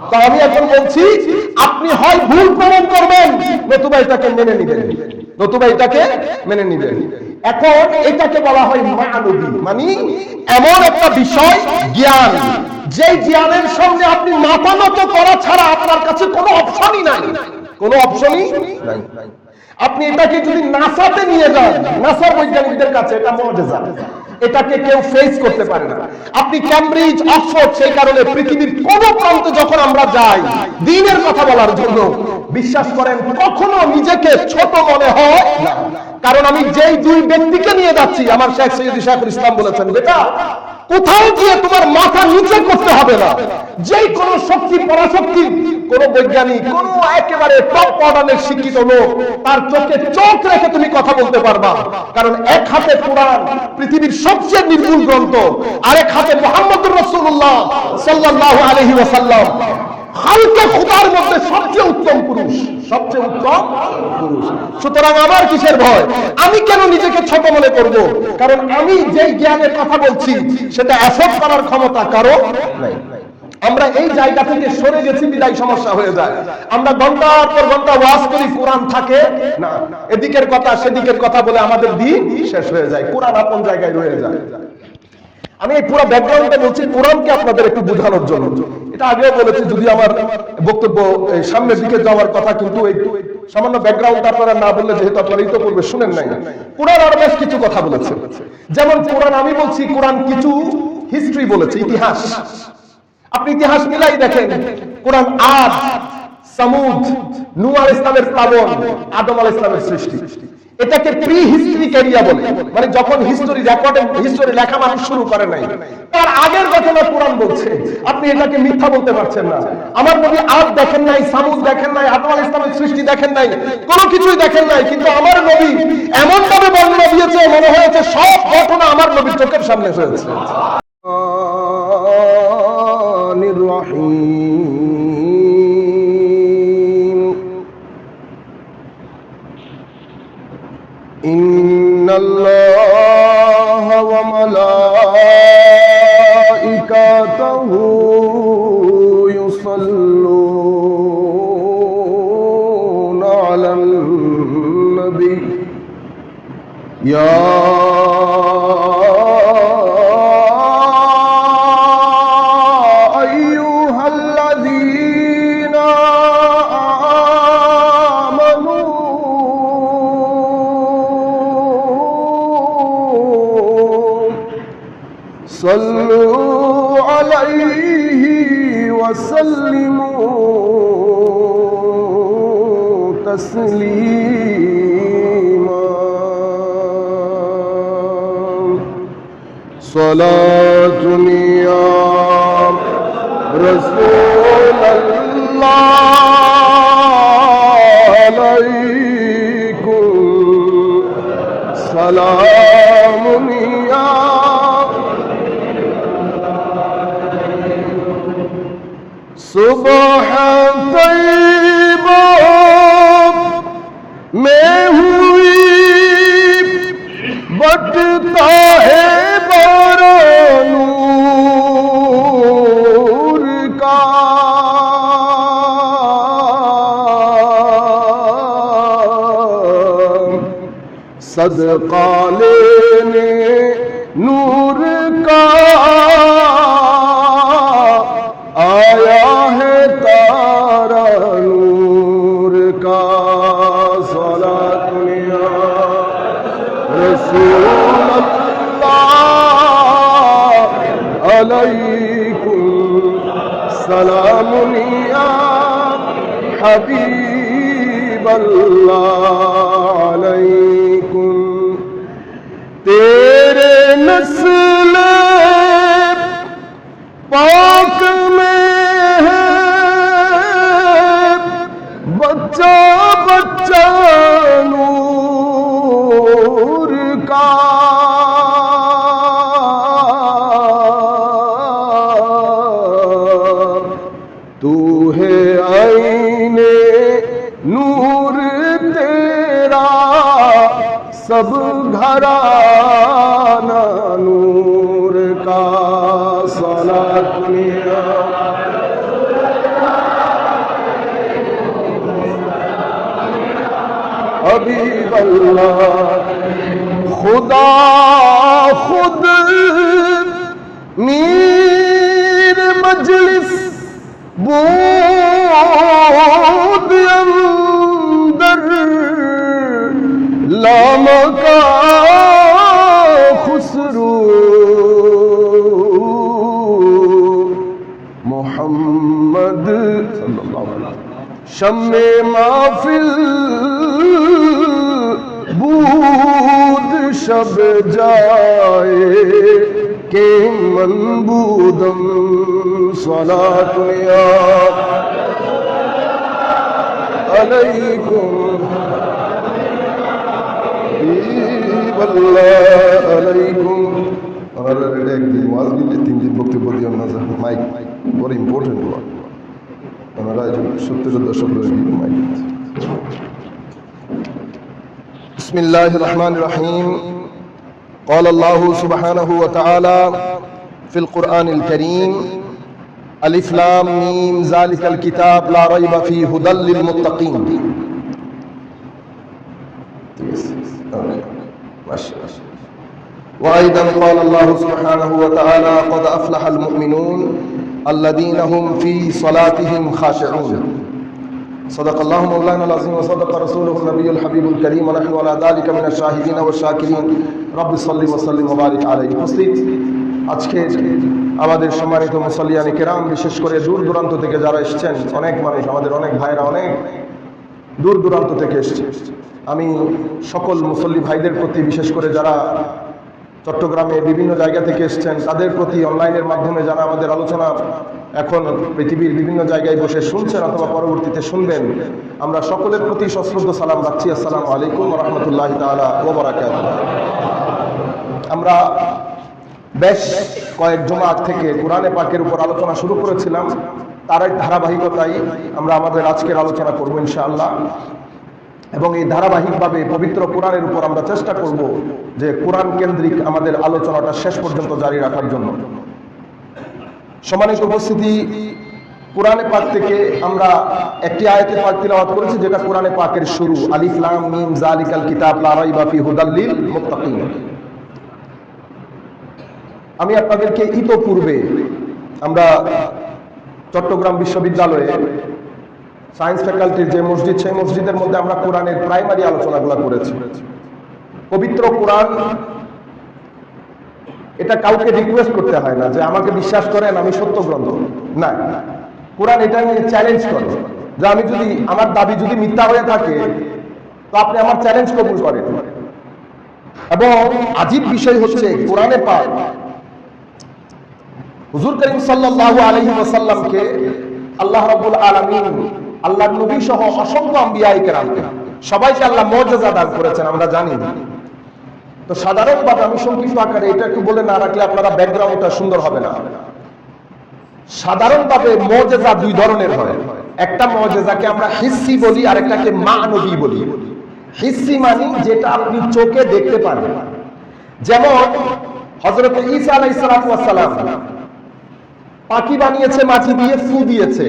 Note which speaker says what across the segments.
Speaker 1: তা আমি এখন বলছি, আপনি হয় ভুল প্রমাণ করবেন, নতুবা এটাকে মেনে নিবেন, নতুবা এটাকে মেনে নিবেন। এখন এটাকে বলা হয় মানবী, মানে এমন একটা বিষয়, জ্ঞান, যে জ্ঞানের সঙ্গে আপনি মাথা নত করা ছাড়া আপনার কাছে কোনো অপশনই নাই, কোনো অপশনই নাই। আপনি এটাকে যদি নাসাতে নিয়ে যান, নাসার বৈজ্ঞানিকদের কাছে এটা মুআজিজা, এটাকে কেউ ফেস করতে পারে না। আপনি ক্যামব্রিজ, অক্সফোর্ড, সেই কারণে পৃথিবীর কোন প্রান্তে যখন আমরা যাই দ্বীনের কথা বলার জন্য, বিশ্বাস করেন কখনো নিজেকে ছোট মনে হয় না। কারণ আমি যেই দুই ব্যক্তিকে নিয়ে যাচ্ছি, আমার শেখ সৈয়দ শাইখুল ইসলাম বলেছেন, বেটা কোথাও গিয়ে তোমার মাথা নিচে করতে হবে না। যেই কোন শক্তি, পরাশক্তি, কোন বৈজ্ঞানিক, কোন একেবারে টপ মডার্নের শিক্ষিত লোক, তার চোখে চোখ রেখে তুমি কথা বলতে পারবা। কারণ এক হাতে কোরআন, পৃথিবীর সবচেয়ে নির্ভুল গ্রন্থ, আরেক হাতে মুহাম্মদুর রাসূলুল্লাহ সাল্লাল্লাহু আলাইহি ওয়াসাল্লাম, খালকে খোদার মধ্যে সবচেয়ে উত্তম পুরুষ, সবচেয়ে উত্তম পুরুষ। সুতরাং আমার কিসের ভয়? আমি কেন নিজেকে ছোট মনে করব? কারণ আমি যেই জ্ঞানের কথা বলছি সেটা অ্যাফোর্ড করার ক্ষমতা কারো নাই। আমরা এই জায়গা থেকে সরে গেছি বিদায় সমস্যা হয়ে যায়। আমরা ঘন্টার পর ঘন্টা ওয়াজ করি, কোরআন থাকে না, এদিকের কথা সেদিকের কথা বলে আমাদের দিন শেষ হয়ে যায়, কোরআন আপন জায়গায় রয়ে যায়। আমি এই পুরো ব্যাকগ্রাউন্ডটা বলছি কোরআনকে আপনাদের একটু বোঝানোর জন্য। এটা আগেও বলেছি, যদি আমার বক্তব্য সামনের দিকে যাওয়ার কথা, কিন্তু একটু সামান্য ব্যাকগ্রাউন্ড আপনারা না বললে, যেহেতু আপনারা এই তো পূর্বে শুনেন নাই, কোরআন আর বেশ কিছু কথা বলেছে। যেমন কোরআন, আমি বলছি কোরআন কিছু হিস্ট্রি বলেছে, ইতিহাস। আপনি ইতিহাস মিলাই দেখেন, কোরআন আদ, সামুদ, নূহ আলাইহিস সালামের প্লাবন, আদম আলাইহিস সালামের সৃষ্টি, এটাকে প্রি হিস্ট্রিক এরিয়া বলে। মানে যখন হিস্টোরি রেকর্ড, হিস্টোরি লেখা মানুষ শুরু করে নাই, তার আগের ঘটনা কোরআন বলছে। আপনি এটাকে মিথ্যা বলতে পারছেন না। আমার নবী আদ দেখেন নাই, সামুদ দেখেন নাই, আদম আলাইহিস সালামের সৃষ্টি দেখেন নাই, কোনো কিছুই দেখেন নাই, কিন্তু আমার নবী এমন ভাবে বর্ণনা দিয়েছে, মনে হয়েছে সব ঘটনা আমার নবীর চোখের সামনে হয়েছে।
Speaker 2: ইন্নাল্লাহা ওয়া মালাইকাতাহু ইউসাল্লুনা আলান নবী ইয়া صلوا عليه وسلموا تسليما صلاة يا رسول الله عليكم سلام يا सुबह तैयबा में हुई बटता है बारां नूर का सदका लेने नूर का आया है तारा नूर का सलात या रसूल अल्लाह अलैकुम सलाम या हबीब अल्लाह अलैकुम तेरे नस्ल पाक में है बच्चा बच्चा नूर का तू है आईने नूर तेरा सब घराना नूर का सलात हबीब अल्लाह खुदा खुद मीर मजलिस बूद अंदर लामका खुसरू मोहम्मद सल्लल्लाहु अलैहि वसल्लम शम्मे माफिल बूद शब जाए के मनबूदम सलातुया अलैकुम अलैकुम। আমরা একদিন ওয়াজ দিলে 3 দিন বক্তব্য দিয়ে না মাইক বড় ইম্পর্টেন্ট ওয়াজ আমরা 70 দশক ধরে মাইক। বিসমিল্লাহির রহমানির রহিম। قال الله سبحانه وتعالى في القرآن الكريم ألف لام ميم ذلك الكتاب لا ريب فيه هدى للمتقين. وأيضا قال الله سبحانه وتعالى قد أفلح المؤمنون الذين هم في صلاتهم خاشعون. صدق الله مولانا العظيم وصدق رسوله النبي الحبيب الكريم ونحن على ذلك من الشاهدين والشاكرين رب صل وسلم وبارك عليه. উপস্থিত আজকে আমাদের সম্মানিত মুসল্লিয়ানে কেরাম, বিশেষ করে দূর দূরান্ত থেকে যারা এসেছেন, অনেক মানুষ, আমাদের অনেক ভাইরা অনেক দূর দূরান্ত থেকে এসেছে। আমি সকল মুসল্লি ভাইদের প্রতি, বিশেষ করে যারা চট্টগ্রামে বিভিন্ন জায়গা থেকে এসেছেন, তাদের প্রতি, অনলাইনের মাধ্যমে যারা আমাদের আলোচনা এখন পৃথিবীর বিভিন্ন জায়গায় বসে শুনছেন অথবা পরবর্তীতে শুনবেন, আমরা সকলের প্রতি সশ্রদ্ধ সালাম রাখছি। আসসালামু আলাইকুম ওয়া রাহমাতুল্লাহি তাআলা ওয়া বারাকাতুহু। আমরা বেশ কয়েক জুমা থেকে কোরআনে পাকের উপর আলোচনা শুরু করেছিলাম, তার এক ধারাবাহিকতায় আমরা আমাদের আজকের আলোচনা করব ইনশাআল্লাহ। এবং এই ধারাবাহিকভাবে পবিত্র কোরআনের উপর আমরা চেষ্টা করব যে কোরআন কেন্দ্রিক আমাদের আলোচনাটা শেষ পর্যন্ত জারি রাখার জন্য। সম্মানিত উপস্থিতি, কোরআনে পাক থেকে আমরা একটি আয়াতে পাক তিলাওয়াত করেছি, যেটা কোরআনে পাকের শুরু, আলিফ লাম মিম যালিকাল কিতাব লা রাইবা ফিহি হুদাল লিল মুত্তাকিন। আমি আপনাদেরকে ইতোপূর্বে আমরা চট্টগ্রাম বিশ্ববিদ্যালয়ে সায়েন্স ফ্যাকাল্টির যে মসজিদ, সেই মসজিদের মধ্যে আমরা কোরআনের প্রাইমারি আলোচনাগুলো করেছি। পবিত্র কোরআন, এটা কাউকে রিকোয়েস্ট করতে হয় না যে আমাকে বিশ্বাস করেন আমি সত্য গ্রন্থ, না। কোরআন এটা নিয়ে চ্যালেঞ্জ করে যে আমি যদি, আমার দাবি যদি মিথ্যা হয়ে থাকে তো আপনি আমার চ্যালেঞ্জ কবুল করেন। এবং আজীব বিষয় হচ্ছে কোরআনে পাক হুজুর করিম সাল্লাল্লাহু আলাইহি ওয়াসাল্লামকে আল্লাহ রাব্বুল আলামিন, আল্লাহর নবী সহ অসংখ্য আম্বিয়ায়ে কেরামকে সবাইকে আল্লাহ মুআজিজা দান করেছেন, আমরা জানি। তো সাধারণভাবে আমি সংক্ষিপ্ত আকারে এটা একটু বলে না রাখলে আপনারা ব্যাকগ্রাউন্ডটা সুন্দর হবে না। সাধারণভাবে মুআজিজা দুই ধরনের হয়। একটা মুআজিজাকে আমরা হিসসি বলি, আর একটাকে মানবী বলি। হিসসি মানে যেটা আপনি চোখে দেখতে পান, যেমন হযরত ঈসা আলাইহিস সালাম পাখি বানিয়েছে, মাটি দিয়ে ফু দিয়েছে,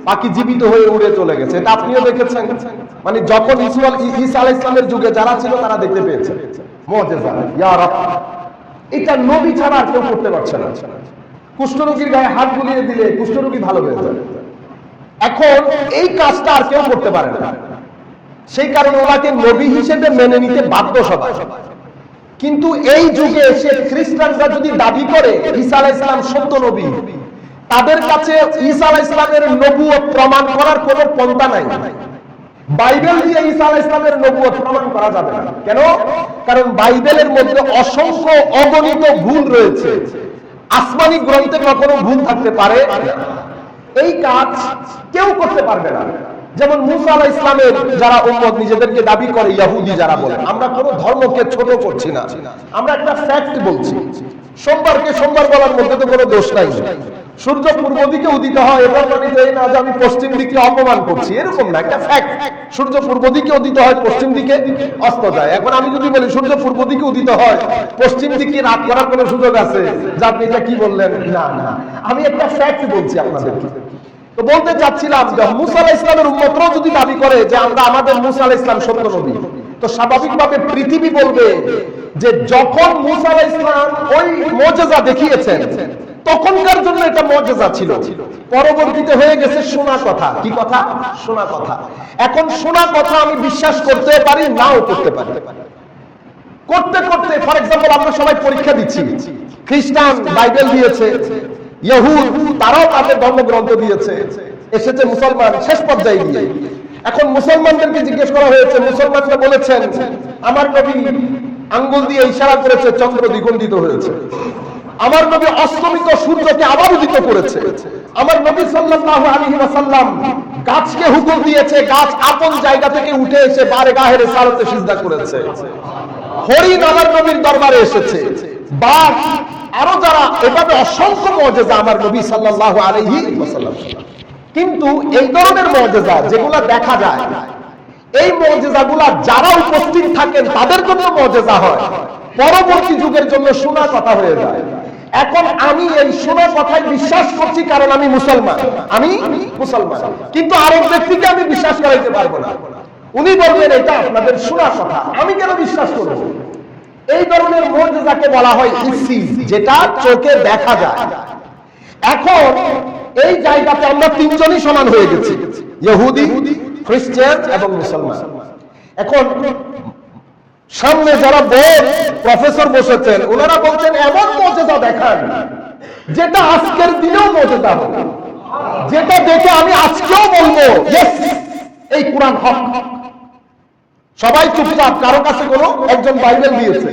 Speaker 2: পাখি জীবিত হয়ে উড়ে চলে গেছে, এটা আপনিও দেখেছেন। মানে যখন ঈসা আলাইহিস সালামের যুগে যারা ছিল তারা দেখতে পেয়েছে। মুআজিজা, ইয়া রাব, এটা নবী ছাড়া আর কেউ করতে পারছে না। কুষ্ঠরোগীর গায়ে হাত বুলিয়ে দিলে কুষ্ঠরোগী ভালো হয়ে যায়। এখন এই কাজটা আর কেউ করতে পারে না, সেই কারণে ওনাকে নবী হিসেবে মেনে নিতে বাধ্য সবাই। কিন্তু এই যুগে এসে খ্রিস্টানরা যদি দাবি করে ঈসা আলাইহিস সালাম সত্য নবী, তাদের কাছে ঈসা আলাইহিস সালামের নবুয়ত প্রমাণ করার কোনো পন্থা নাই। বাইবেল দিয়ে ঈসা আলাইহিস সালামের নবুয়ত প্রমাণ করা যাবে না। কেন? কারণ বাইবেলের মধ্যে অসংখ্য অগণিত ভুল রয়েছে। আসমানি গ্রন্থে কখনো ভুল থাকতে পারে? এই কাজ কেউ করতে পারবে না। যেমন মুসা আলাইহিস সালামের যারা উম্মত নিজেদেরকে দাবি করে, ইহুদি যারা বলে, আমরা কোনো ধর্মকে ছোট করছি না, আমরা একটা ফ্যাক্ট বলছি। সোমবারকে সোমবার বলার মধ্যে তো কোনো দোষ নাই। সূর্য পূর্ব দিকে উদিত হয়, এবার মানে এই না যে আমি পশ্চিম দিকে অপমান করছি, এরকম না, একটা ফ্যাক্ট। সূর্য পূর্ব দিকে উদিত হয়, পশ্চিম দিকে অস্ত যায়। এখন আমি যদি বলি সূর্য পূর্ব দিকে উদিত হয়, পশ্চিম দিকে রাত করার কোনো সুযোগ আছে যে আপনি এটা কি বললেন? না না, আমি একটা ফ্যাক্ট বলছি আপনাদেরকে। তো বলতে চাচ্ছিলাম যে মুসা আলাইহিস সালামের উম্মতরাও যদি দাবি করে যে আমরা আমাদের মুসা আলাইহিস সালাম সত্য নবী, তো স্বাভাবিকভাবে পৃথিবী বলবে যে যখন মুসা আলাইহিস সালাম ওই মুজিজা দেখিয়েছেন তখনকার জন্য এটা মুজিজা ছিল, পরবর্তীতে হয়ে গেছে শোনা কথা। কি কথা? শোনা কথা। এখন শোনা কথা আমি বিশ্বাস করতে পারি, নাও করতে পারি। করতে করতে ফর এক্সাম্পল আমরা সবাই পরীক্ষা দিচ্ছি, খ্রিস্টান বাইবেল দিয়েছে, ইহুদ তারাও তাদের ধর্মগ্রন্থ দিয়েছে, এসেছে মুসলমান শেষ পর্যায়ে গিয়ে। এখন মুসলমানদেরকে জিজ্ঞেস করা হয়েছে, মুসলমানরা বলেছেন আমার নবী আঙ্গুল দিয়ে ইশারা করেছে, চন্দ্র দ্বিখণ্ডিত হয়েছে। আমার নবী অস্তমিত সূর্যকে আবার উদিত করেছে। আমার নবী সাল্লাল্লাহু আলাইহি ওয়াসাল্লাম গাছকে হুকুম দিয়েছে, গাছ আপন জায়গা থেকে উঠে এসে বারগাহে রিসালাতে সিজদা করেছে। হরিণ আমার নবীর দরবারে এসেছে, বাঘ, আরো যারা, এভাবে অসংখ্য মুজিজা আমার নবী সাল্লাল্লাহু আলাইহি ওয়াসাল্লাম। কিন্তু এই ধরনের মুজিজা যেগুলা দেখা যায়, এই মুজিজাগুলা যারা উপস্থিত থাকেন তাদের জন্য মুজিজা হয়, পরবর্তী যুগের জন্য শোনা কথা হয়ে যায়। এখন আমি এই শোনা কথায় বিশ্বাস করছি কারণ আমি মুসলমান, আমি মুসলমান, কিন্তু আরেক ব্যক্তিকে আমি বিশ্বাস করাইতে পারবো না। উনি বলবেন এটা আপনাদের শোনা কথা, আমি কেন বিশ্বাস করব? এই ধরনের মুজিজাকে বলা হয় হিসি, যেটা চোখে দেখা যায়। এখন এই জায়গাতে আমরা তিনজনই সমান হয়ে গেছি, ইহুদি, খ্রিস্টান এবং মুসলমান। এখন সামনে যারা বোর্ড প্রফেসর বসেছেন ওনারা বলছেন এমন মুজিজা দেখান যেটা আজকের দিনেও মুজিজা হবে, যেটা দেখে আমি আজকেও বলবো ইয়েস এই কোরআন হক। সবাই চুপচাপ, কারো কাছে কোনো একজন বাইবেল দিয়েছে,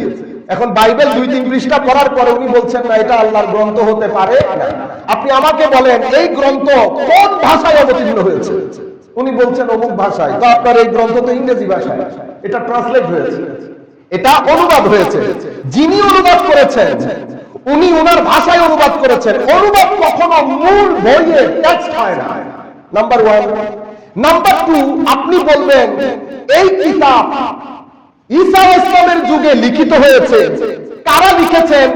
Speaker 2: এখন বাইবেল 2-3 পৃষ্ঠা পড়ার পরে উনি বলছেন না এটা আল্লাহর গ্রন্থ হতে পারে না। আপনি আমাকে বলেন এই গ্রন্থ কোন ভাষায় অবতীর্ণ হয়েছে? উনি বলছেন অমুক ভাষায়। তো আপনার এই গ্রন্থ তো ইংরেজি ভাষায়, এটা ট্রান্সলেট হয়েছে, এটা অনুবাদ হয়েছে। যিনি অনুবাদ করেছেন উনি ওনার ভাষায় অনুবাদ করেছেন। অনুবাদ কখনো মূল বইয়ের টেক্সট হয় না, নাম্বার 1। নাম্বার 2, আপনি বলবেন এই কিতাব ঈসা ইসলামের যুগে লিখিত হয়েছে, কারা লিখেছেন,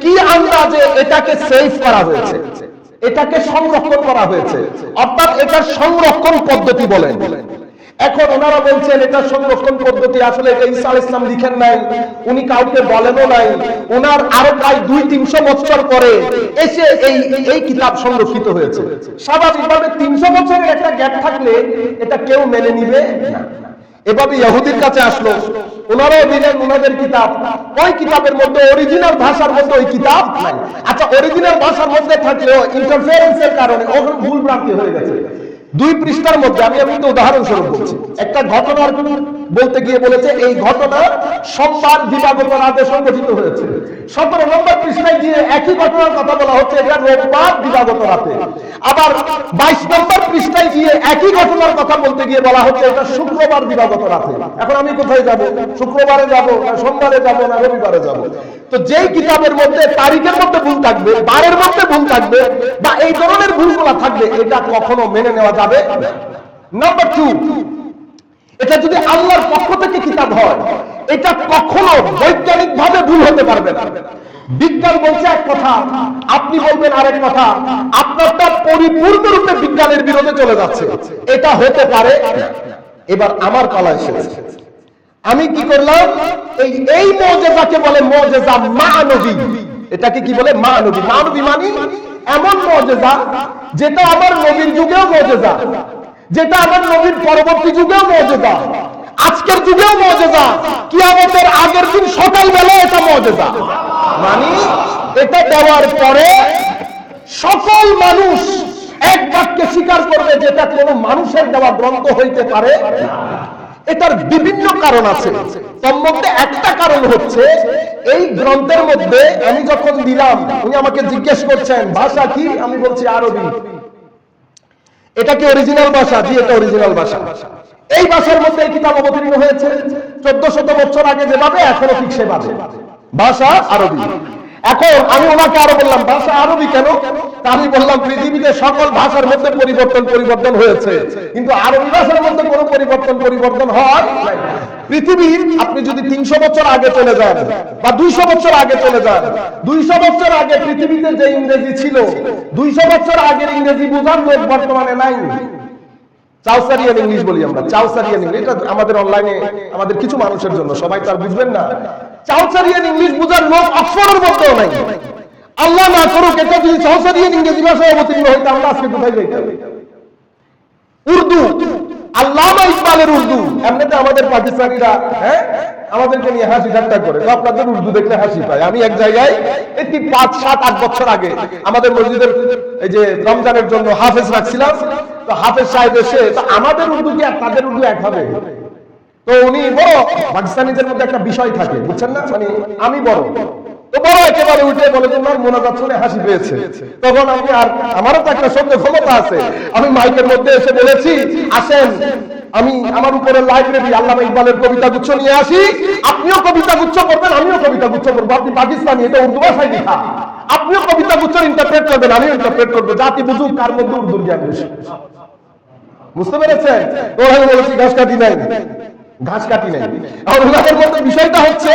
Speaker 2: কি আন্দাজে এটাকে সেভ করা হয়েছে, এটাকে সংরক্ষণ করা হয়েছে, অর্থাৎ এটার সংরক্ষণ পদ্ধতি বলেন। এখন ওনারা বলছেন এটা সংরক্ষণ পদ্ধতি আসলে এটা ঈসা আলাইহিস সালাম লিখেন নাই, উনি কাউকে বলেনও নাই, ওনার আরো প্রায় 200-300 বছর পরে এসে এই কিতাব সংরক্ষিত হয়েছে। স্বাভাবিকভাবে 300 বছরের একটা গ্যাপ থাকলে এটা কেউ মেনে নিবে না। এভাবে ইহুদির কাছে আসলো, ওনারাও দিলেন ওনাদের কিতাব, ওই কিতাবের মধ্যে অরিজিনাল ভাষার মধ্যে ওই কিতাব নাই। আচ্ছা, অরিজিনাল ভাষার মধ্যে থাকলেও ইন্টারফারেন্সের কারণে ওখানে ভুল ভ্রান্তি হয়ে গেছে। 2 পৃষ্ঠার মধ্যে আমি তো উদাহরণস্বরূপ বলছি, একটা ঘটনার বলতে গিয়ে বলেছে এই ঘটনা সোমবার দিবাগত রাতে সংঘটিত হয়েছে। 17 নম্বর পৃষ্ঠায় গিয়ে একই ঘটনার কথা বলা হচ্ছে এটা রোববার দিবাগত রাতে। আবার 22 নম্বর পৃষ্ঠায় গিয়ে একই ঘটনার কথা বলতে গিয়ে বলা হচ্ছে এটা শুক্রবার দিবাগত রাতে। এখন আমি কোথায় যাব? শুক্রবারে যাব না সোমবারে যাব না রবিবারে যাব? তো যেই কিতাবের মধ্যে তারিখের মধ্যে ভুল থাকবে, বারের মধ্যে ভুল থাকবে, বা এই ধরনের ভুলগুলা থাকবে, এটা কখনো মেনে নেওয়া যাবে না। নাম্বার 2, এটা যদি আল্লাহর পক্ষ থেকে কিতাব হয় এটা কখনো বৈজ্ঞানিক ভাবে ভুল হতে পারবে না। বিজ্ঞান বলছে এক কথা, আপনি বলবেন আরেক কথা, আপনারটা পরিপূর্ণরূপে বিজ্ঞানের বিরোধে চলে যাচ্ছে, এটা হতে পারে না। এবার আমার পালা এসেছে, আমি কি করলাম, এই মুজিজাকে বলে মুজিজা মানবী। এটাকে কি বলে? মানবী। মানবী মানে এমন মুজিজা যেটা আমার নবীর যুগেও মুজিজা, যেটা আমার নবীর পরবর্তী যুগেও মুজিজা, আজকের যুগেও মুজিজা, কিয়ামতের আগের দিন সকালবেলা এটা মুজিজা। মানে এটা দেওয়ার পরে সকল মানুষ এক বাক্যে স্বীকার করবে যেটা কোনো মানুষের দেওয়া গ্রন্থ হইতে পারে না। এটার বিভিন্ন কারণ আছে, তার মধ্যে একটা কারণ হচ্ছে এই গ্রন্থের মধ্যে আমি যখন দিলাম, উনি আমাকে জিজ্ঞেস করছেন ভাষা কি, আমি বলছি আরবি। এটা কি অরিজিনাল ভাষা? জি, এটা অরিজিনাল ভাষা। এই ভাষার মধ্যে এই কিতাব অবতীর্ণ হয়েছে 1400 বছর আগে যেভাবে, এখনো ঠিক সেভাবে, ভাষা আরবি। এখন আমি ওনাকে আরো বললাম ভাষা আরবি কেন? আমি বললাম পৃথিবীতে সকল ভাষার মধ্যে পরিবর্তন হয়েছে, কিন্তু আরবি ভাষার মধ্যে কোনো পরিবর্তন হয় নাই। পৃথিবীর আপনি যদি 300 বছর আগে চলে যান বা 200 বছর আগে চলে যান, 200 বছর আগে পৃথিবীতে যে ইংরেজি ছিল, 200 বছর আগের ইংরেজি বোঝার লোক বর্তমানে নাই।
Speaker 1: চাউসারিয়ান ইংলিশ বলি আমরা, চাউসারিয়ান ইংলিশ। এটা আমাদের অনলাইনে আমাদের কিছু মানুষের জন্য, সবাই তো আর বুঝবেন না। চাউসারিয়ান ইংলিশ বুঝার লোক অক্সফোর্ডের মধ্যেও নাই। আল্লাহ না করুক এটা যদি চাউসারিয়ান ইংরেজি ভাষায় অবতীর্ণ হইতে আমরা আজকে কোথায় যাইতাম? উর্দু, আল্লামা ইকবালের উর্দু। এমনিতে আমাদের পাকিস্তানিরা আমাদেরকে নিয়ে হাসি ঠাট্টা করে, আপনাদের উর্দু দেখলে হাসি পায়। আমি এক জায়গায় এই 5, 7, 8 বছর আগে আমাদের মসজিদের এই যে রমজানের জন্য হাফেজ রাখছিলাম, তো হাফেজ সাহেব এসে, তো আমাদের উর্দু কি আর তাদের উর্দু এক হবে? তো উনি বড়, পাকিস্তানিদের মধ্যে একটা বিষয় থাকে বুঝছেন না, মানে আমি বড়, তো বড় একেবারে উঠে বলে তোমার মোনাজাত শুনে হাসি পেয়েছে। তখন আমি, আর আমারও তো একটা শব্দ ক্ষমতা আছে, আমি মাইকের মধ্যে এসে বলেছি, আসেন আমি আমার উপরে লাইব্রেরি আল্লামা ইকবালের কবিতা গুচ্ছ নিয়ে আসি, আপনিও কবিতা গুচ্ছ করবেন, আমিও কবিতা গুচ্ছ করবো। আপনি পাকিস্তানি, এটা উর্দু ভাষায় লেখা, আপনিও কবিতা গুচ্ছ ইন্টারপ্রেট করবেন, আমিও ইন্টারপ্রেট করবো, জাতি বুঝুক কার মধ্যে উর্দুর জ্ঞান বেশি। বুঝতে পেরেছেন? ওরা বলেছি ঘাস কাটি নাই, ঘাস কাটি নাই। ওনাদের মধ্যে বিষয়টা হচ্ছে,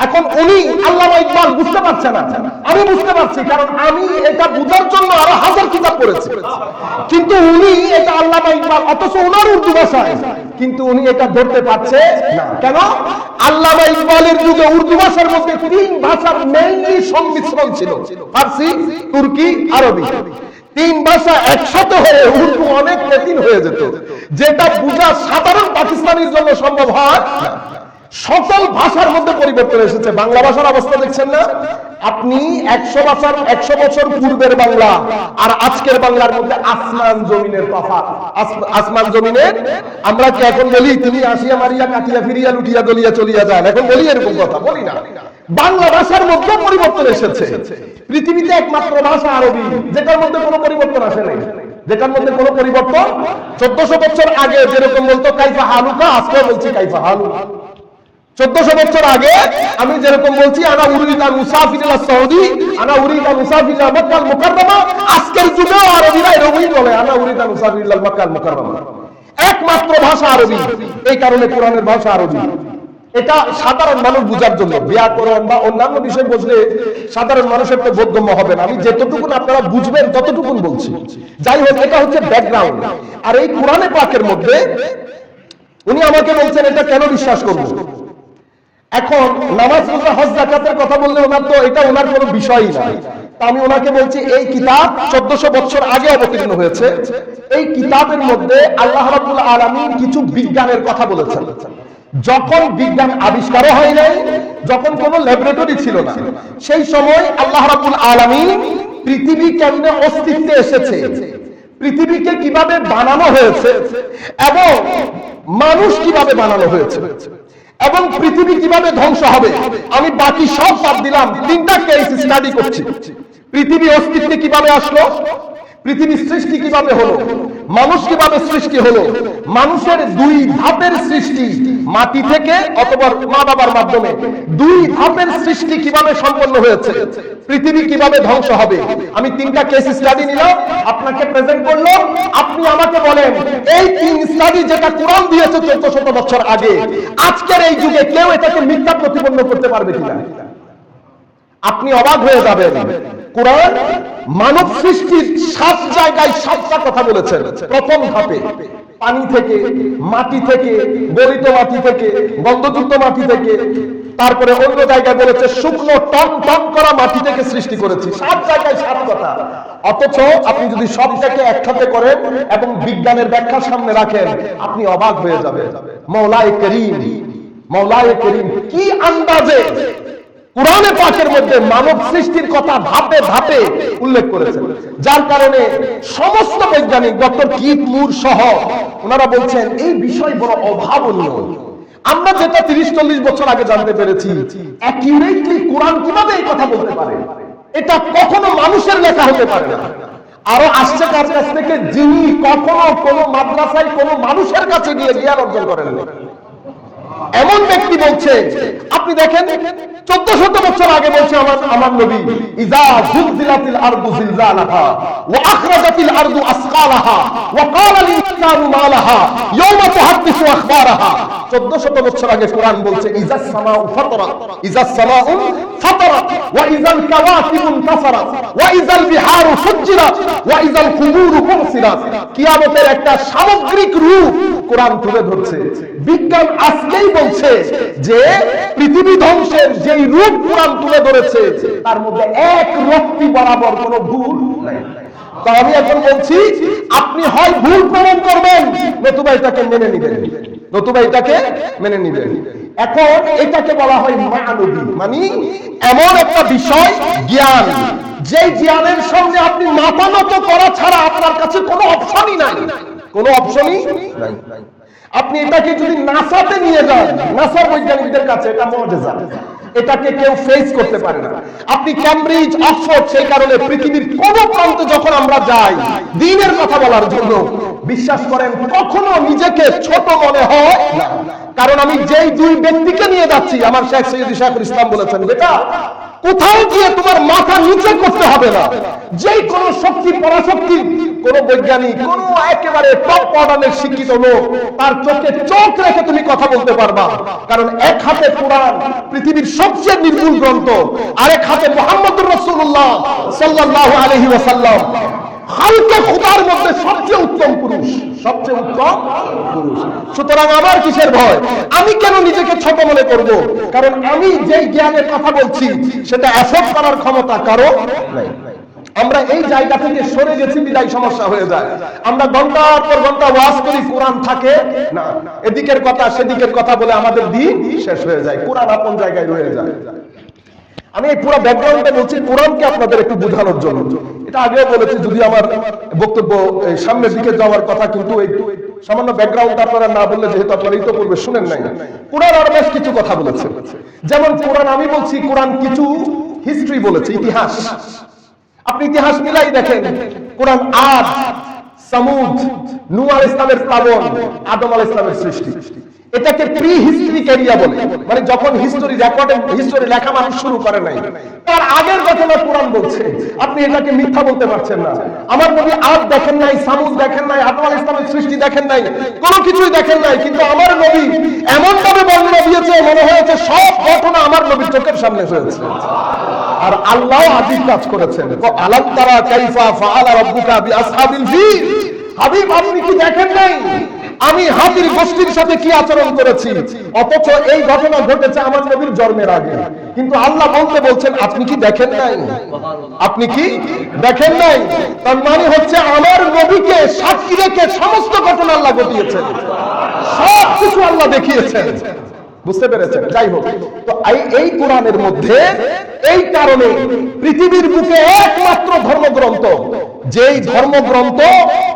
Speaker 1: এখন উনি আল্লামা ইকবাল বুঝতে পারছে না, আমি বুঝতে পারছি, কারণ আমি এটা বুঝার জন্য আরো 1000 কিতাব পড়েছি। কিন্তু উনি এটা আল্লামা ইকবাল, অথচ ওনার উর্দু ভাষায়, কিন্তু উনি এটা ধরতে পারছে না। কেন? আল্লামা ইকবালের যুগে উর্দু ভাষার মধ্যে 3 ভাষার মেইনলি সংমিশ্রণ ছিল, ফার্সি, তুর্কি, আরবি। 3 ভাষা একসাথে হয়ে উর্দু অনেক কঠিন হয়ে যেত, যেটা বুঝা সাধারণ পাকিস্তানির জন্য সম্ভব হয় না। সকল ভাষার মধ্যে পরিবর্তন এসেছে। বাংলা ভাষার অবস্থা দেখছেন না আপনি? 100 বছর পূর্বের বাংলা আর আজকের বাংলার মধ্যে আসমান জমিনের তফাৎ। আসমান জমিনের, আমরা কি এখন বলি তিনি আসিয়া মারিয়া কাটিয়া ফিরিয়া লুটিয়া দলিয়া চলিয়া যান, এখন বলি এরকম কথা? বলি না। বাংলা ভাষার মধ্যে পরিবর্তন এসেছে। পৃথিবীতে একমাত্র ভাষা আরবি যেটার মধ্যে কোনো পরিবর্তন আসে নাই, যেটার মধ্যে কোনো পরিবর্তন। 1400 বছর আগে যেরকম বলতো কাইফা হালুকা, আজকে বলছি কাইফা হালু। 1400 বছর আগে আমি যেরকম বলছি আনা উরিদা মুসাফির ইলা সৌদি, আনা উরিদা মুসাফির ইলা মক্কাল মুকাররমা, আজকের যুগেও আরবিরা এরকমই বলে আনা উরিদা মুসাফির ইলা মক্কাল মুকাররমা। একমাত্র ভাষা আরবি, এই কারণে কোরআনের ভাষা আরবি। এটা সাধারণ মানুষ বুঝার জন্য, ব্যাকরণ বা অন্যান্য বিষয় বুঝলে সাধারণ মানুষের তো বোধগম্য হবে না। আমি যতটুকু আপনারা বুঝবেন ততটুকু বলছি। যাই হোক, এটা হচ্ছে ব্যাকগ্রাউন্ড। আর এই কোরআনে পাকের মধ্যে উনি আমাকে বলছেন এটা কেন বিশ্বাস করব। এখন নামাজ রোজা হজ যাকাতের কথা বললে ওনার তো এটা ওনার কোনো বিষয়ই নাই। তা আমি ওনাকে বলছি এই কিতাব 1400 বছর আগে অবতীর্ণ হয়েছে। এই কিতাবের মধ্যে আল্লাহ রাব্বুল আলামিন কিছু বিজ্ঞানের কথা বলেছেন। যখন বিজ্ঞান আবিষ্কারও হয় নাই, যখন কোনো ল্যাবরেটরি ছিল না, সেই সময় আল্লাহ রাব্বুল আলামিন পৃথিবী কেমনে অস্তিত্বে এসেছে, পৃথিবীকে কিভাবে বানানো হয়েছে এবং মানুষ কিভাবে বানানো হয়েছে এবং পৃথিবী কিভাবে ধ্বংস হবে, আমি বাকি সব বাদ দিলাম। 3টা কেস স্টাডি করছি। পৃথিবী অস্তিত্বে কিভাবে আসলো, পৃথিবীর সৃষ্টি কিভাবে হলো, মানুষ কিভাবে সৃষ্টি হলো, মানুষের 2 ধাপের সৃষ্টি, মাটি থেকে অথবা মা বাবার মাধ্যমে 2 ধাপের সৃষ্টি কিভাবে সম্পন্ন হয়েছে, পৃথিবী কিভাবে ধ্বংস হবে। আমি 3টা কেস স্টাডি নিলাম, আপনাকে প্রেজেন্ট করলাম। আপনি আমাকে বলেন এই 3 স্টাডি যেটা কোরআন দিয়েছে 1400 বছর আগে, আজকের এই যুগে কেউ এটাকে মিথ্যা প্রতিপন্ন করতে পারবে কিনা? আপনি অবাক হয়ে যাবেন। কোরআন মানব সৃষ্টির 7 জায়গায় 7টা কথা বলেছেন। প্রথম ধাপে পানি থেকে, মাটি থেকে, গলিত মাটি থেকে, গন্ধযুক্ত মাটি থেকে, তারপরে অন্য জায়গায় বলেছে শুকনো টন টন করা মাটি থেকে সৃষ্টি করেছি। 7 জায়গায় 7 কথা। অথচ আপনি যদি সবটাকে একসাথে করেন এবং বিজ্ঞানের ব্যাখ্যার সামনে রাখেন, আপনি অবাক হয়ে যাবেন। মওলায়ে করিম কি আন্দাজে কুরআনে পাকের মধ্যে মানব সৃষ্টির কথা ধাপে ধাপে উল্লেখ করেছেন, যার কারণে সমস্ত বৈজ্ঞানিক ডক্টর কিট মুর সহ ওনারা বলছেন এই বিষয় বড় অভাবনীয়। আমরা যেটা 30-40 বছর আগে জানতে পেরেছি, অ্যাকিউরেটলি কোরআন কিভাবে এই কথা বলতে পারে, এটা কখনো মানুষের লেখা হতে পারে না। আরো আসছে কার কাছ থেকে, যিনি কখনো কোনো মাদ্রাসায় কোনো মানুষের কাছে গিয়ে জ্ঞান অর্জন করেন না। এমন ব্যক্তি বলছে, আপনি দেখেন 1400 বছর আগে বলছে আমার নবী, ইজা জুলজিলাতিল আরদু জিলজালাহা ওয়া আখরাজাতিল আরদু আসকালাহা ওয়া ক্বালা লিল ইনসানু মা লাহা ইয়াওমা তুহাদ্দিসু আখবারাহা।
Speaker 2: 1400 বছর আগে কোরআন বলছে ইজাস সামাউ ফাতারাত, ইজাস সামাউ ফাতারাত ওয়া ইজাল কাওয়াকিবু ইনতাসারাত ওয়া ইজাল বিহারু সুজ্জিরাত ওয়া ইজাল কুবুরু বুসিরাত। কিয়ামতের একটা সামগ্রিক রূপ কোরআন তুলে ধরছে। বিজ্ঞান আজকেই বলছে যে পৃথিবী ধ্বংসের যেই রূপ কোরআন তুলে ধরেছে তার মধ্যে এক রত্তি বরাবর কোনো ভুল নাই। তো আমি এখন বলছি আপনি হয় ভুল প্রমাণ করবেন, নতুবা এটাকে মেনে নেবেন, নতুবা এটাকে মেনে নেবেন। এখন এটাকে বলা হয় মানবী, মানে এমন একটা বিষয় জ্ঞান, যে জ্ঞানের সামনে আপনি মাথা নত করা ছাড়া আপনার কাছে কোনো অপশনই নাই, কোনো অপশনই নাই। আপনি এটাকে যদি নাসাতে নিয়ে যান, নাসার বৈজ্ঞানিকদের কাছে এটা মুআজিজা, এটাকে কেউ ফেস করতে পারে না। আপনি ক্যামব্রিজ, অক্সফোর্ড, সেই কারণে পৃথিবীর কোন প্রান্তে যখন আমরা যাই দ্বীনের কথা বলার জন্য, বিশ্বাস করেন কখনো নিজেকে ছোট মনে হয় না। কারণ আমি যেই দুই ব্যক্তিকে নিয়ে যাচ্ছি, আমার শেখ সৈয়দ শাইখুল ইসলাম বলেছেন, বেটা কোথাও গিয়ে তোমার মাথা নিচে করতে হবে না। যেই কোন শক্তি, পরাশক্তি, কোন বৈজ্ঞানিক, কোন একেবারে টপ মডার্নের শিক্ষিত লোক, তার চোখে চোখ রেখে তুমি কথা বলতে পারবা। কারণ এক হাতে কোরআন, পৃথিবীর সবচেয়ে নির্ভুল গ্রন্থ, আরেক হাতে মুহাম্মদুর রাসূলুল্লাহ সাল্লাল্লাহু আলাইহি ওয়াসাল্লাম, খালকে খোদার মধ্যে সবচেয়ে উত্তম পুরুষ, সবচেয়ে উত্তম পুরুষ। সুতরাং আমার কিসের ভয়? আমি কেন নিজেকে ছোট মনে করব? কারণ আমি যেই জ্ঞানের কথা বলছি সেটা অ্যাফোর্ড করার ক্ষমতা কারো নাই। আমরা এই জায়গা থেকে সরে গেছি বিদায় সমস্যা হয়ে যায়। আমরা ঘন্টার পর ঘন্টা ওয়াজ করি, কোরআন থাকে না, এদিকের কথা সেদিকের কথা বলে আমাদের দিন শেষ হয়ে যায়, কোরআন আপন জায়গায় রয়ে যায়। আমি এই পুরো ব্যাকগ্রাউন্ডটা বলছি কোরআনকে আপনাদের একটু বোঝানোর জন্য। এটা আগেও বলেছি, যদি আমার বক্তব্য সামনের দিকে যাওয়ার কথা, কিন্তু একটু সামান্য ব্যাকগ্রাউন্ডটা আপনারা না বললে, যেহেতু আপনারা এই তো পূর্বে শুনেন নাই, কোরআন আর বেশ কিছু কথা বলেছে। যেমন কোরআন, আমি বলছি কোরআন কিছু হিস্ট্রি বলেছে, ইতিহাস। আপনি ইতিহাস মিলাই দেখেন, কোরআন আদ, সামুদ, নূহ আলাইহিস সালামের প্লাবন, আদম আলাইহিস সালামের সৃষ্টি, এটাকে প্রি হিস্ট্রিক এরিয়া বলে। মানে যখন হিস্টোরি রেকর্ডে হিস্টোরি লেখা মানুষ শুরু করে নাই, তার আগের ঘটনা কোরআন বলছে। আপনি এটাকে মিথ্যা বলতে পারছেন না। আমার নবী আদ দেখেন নাই, সামুদ দেখেন নাই, আদম আলাইহিস সালামের সৃষ্টি দেখেন নাই, কোনো কিছুই দেখেন নাই, কিন্তু আমার নবী এমন ভাবে বর্ণনা দিয়েছে মনে হয়েছে সব ঘটনা আমার নবীর চোখের সামনে হয়েছে। আর আল্লাহ আযীব কাজ করেছেন। আলাম তারা কাইফা ফাআলা রাব্বুকা বিআসহাবিল ফিল, হাবিব আপনি কি দেখেন নাই আমি হাতির গোষ্ঠীর সাথে কি আচরণ করেছি? অথচ এই ঘটনা ঘটেছে আমার নবীর জন্মের আগে, কিন্তু আল্লাহ বলছেন আপনি কি দেখেন নাই, আপনি কি দেখেন নাই? তার মানে হচ্ছে আমার নবীকে সাক্ষী রেখে সমস্ত ঘটনা আল্লাহ ঘটিয়েছেন, সব কিছু আল্লাহ দেখিয়েছেন। বুঝতে পেরেছেন? যাই হোক, তো এই কোরআনের মধ্যে এই কারণে পৃথিবীর বুকে একমাত্র ধর্মগ্রন্থ, যেই ধর্মগ্রন্থ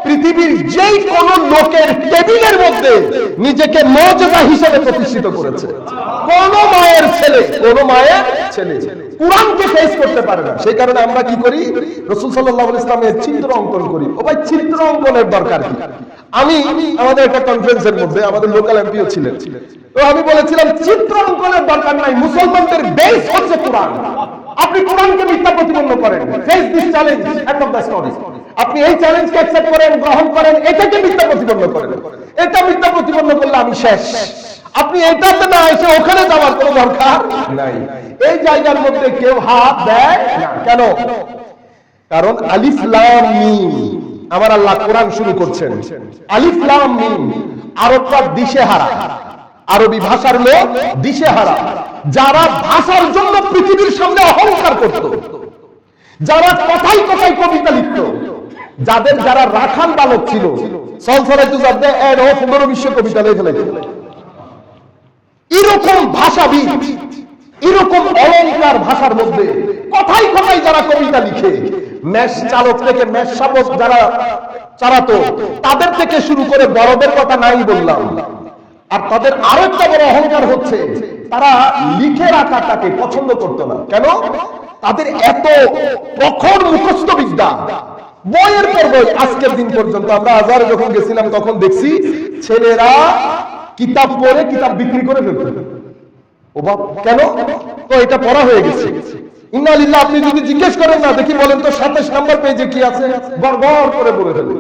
Speaker 2: পৃথিবীর যেই কোন লোকের টেবিলের মধ্যে নিজেকে মুআজিজা হিসেবে প্রতিষ্ঠিত করেছে। কোন মায়ের ছেলে, কোন মায়ের ছেলে কোরআনকে ফেস করতে পারে না। সেই কারণে আমরা কি করি? রাসূল সাল্লাল্লাহু আলাইহি ওয়াসাল্লামের চিত্র অঙ্কন করি। ও ভাই, চিত্র অঙ্কনের দরকার কি? আমি আমাদের একটা কনফারেন্সের মধ্যে আমাদের লোকাল এমপিও ছিলেন, তো আমি বলেছিলাম চিত্র অঙ্কনের দরকার নাই, মুসলমানদের বেস হচ্ছে কোরআন। আপনি কোরআনকে মিথ্যা প্রতিপন্ন করেন, face this challenge, end of the story. আপনি এই চ্যালেঞ্জকে অ্যাকসেপ্ট করেন, গ্রহণ করেন, এটাকে মিথ্যা প্রতিপন্ন করেন। এটা মিথ্যা প্রতিপন্ন করলে আমি শেষ। আপনি এটাতে না এসে ওখানে যাওয়ার কোনো দরকার নাই। এই জায়গার মধ্যে কেউ হাত দেয় না। কেন? কারণ আলিফ লাম মিম, আমার আল্লাহ কোরআন শুরু করছেন আলিফ লাম মিম। আরবটা দিশেহারা, আরবি ভাষার লোক দিশেহারা, যারা ভাষার জন্য পৃথিবীর সামনে অহংকার করত, যারা কথাই কথাই কবিতা লিখত, যারা রাখাল বালক ছিল, বিশ্ব কবিতা লিখে ফেলেছিল। এরকম ভাষাবিদ, এরকম অলংকার ভাষার মধ্যে কথাই কথাই যারা কবিতা লিখে, মেষ চালক থেকে মেষ শাবক যারা চালাতো, তাদের থেকে শুরু করে বড়দের কথা নাই বললাম। আর তাদের আরো একটা বড় অহংকার হচ্ছে, তারা লিখে রাখাটাকে পছন্দ করতো না। কেন? তাদের এত প্রখর মুখস্থ বিদ্যা, বইয়ের পর বই। আজকের দিন পর্যন্ত আমরা আজহারে যখন গেছিলাম তখন দেখছি ছেলেরা কিতাব পড়ে কিতাব বিক্রি করে ফেলতো। ও বাপ, কেন? তো এটা পড়া হয়ে গেছে। ইন্না লিল্লাহ। আপনি যদি জিজ্ঞেস করেন না, দেখি বলেন তো 27 নম্বর পেজে কি আছে, গড়গড় করে পড়ে ফেলে।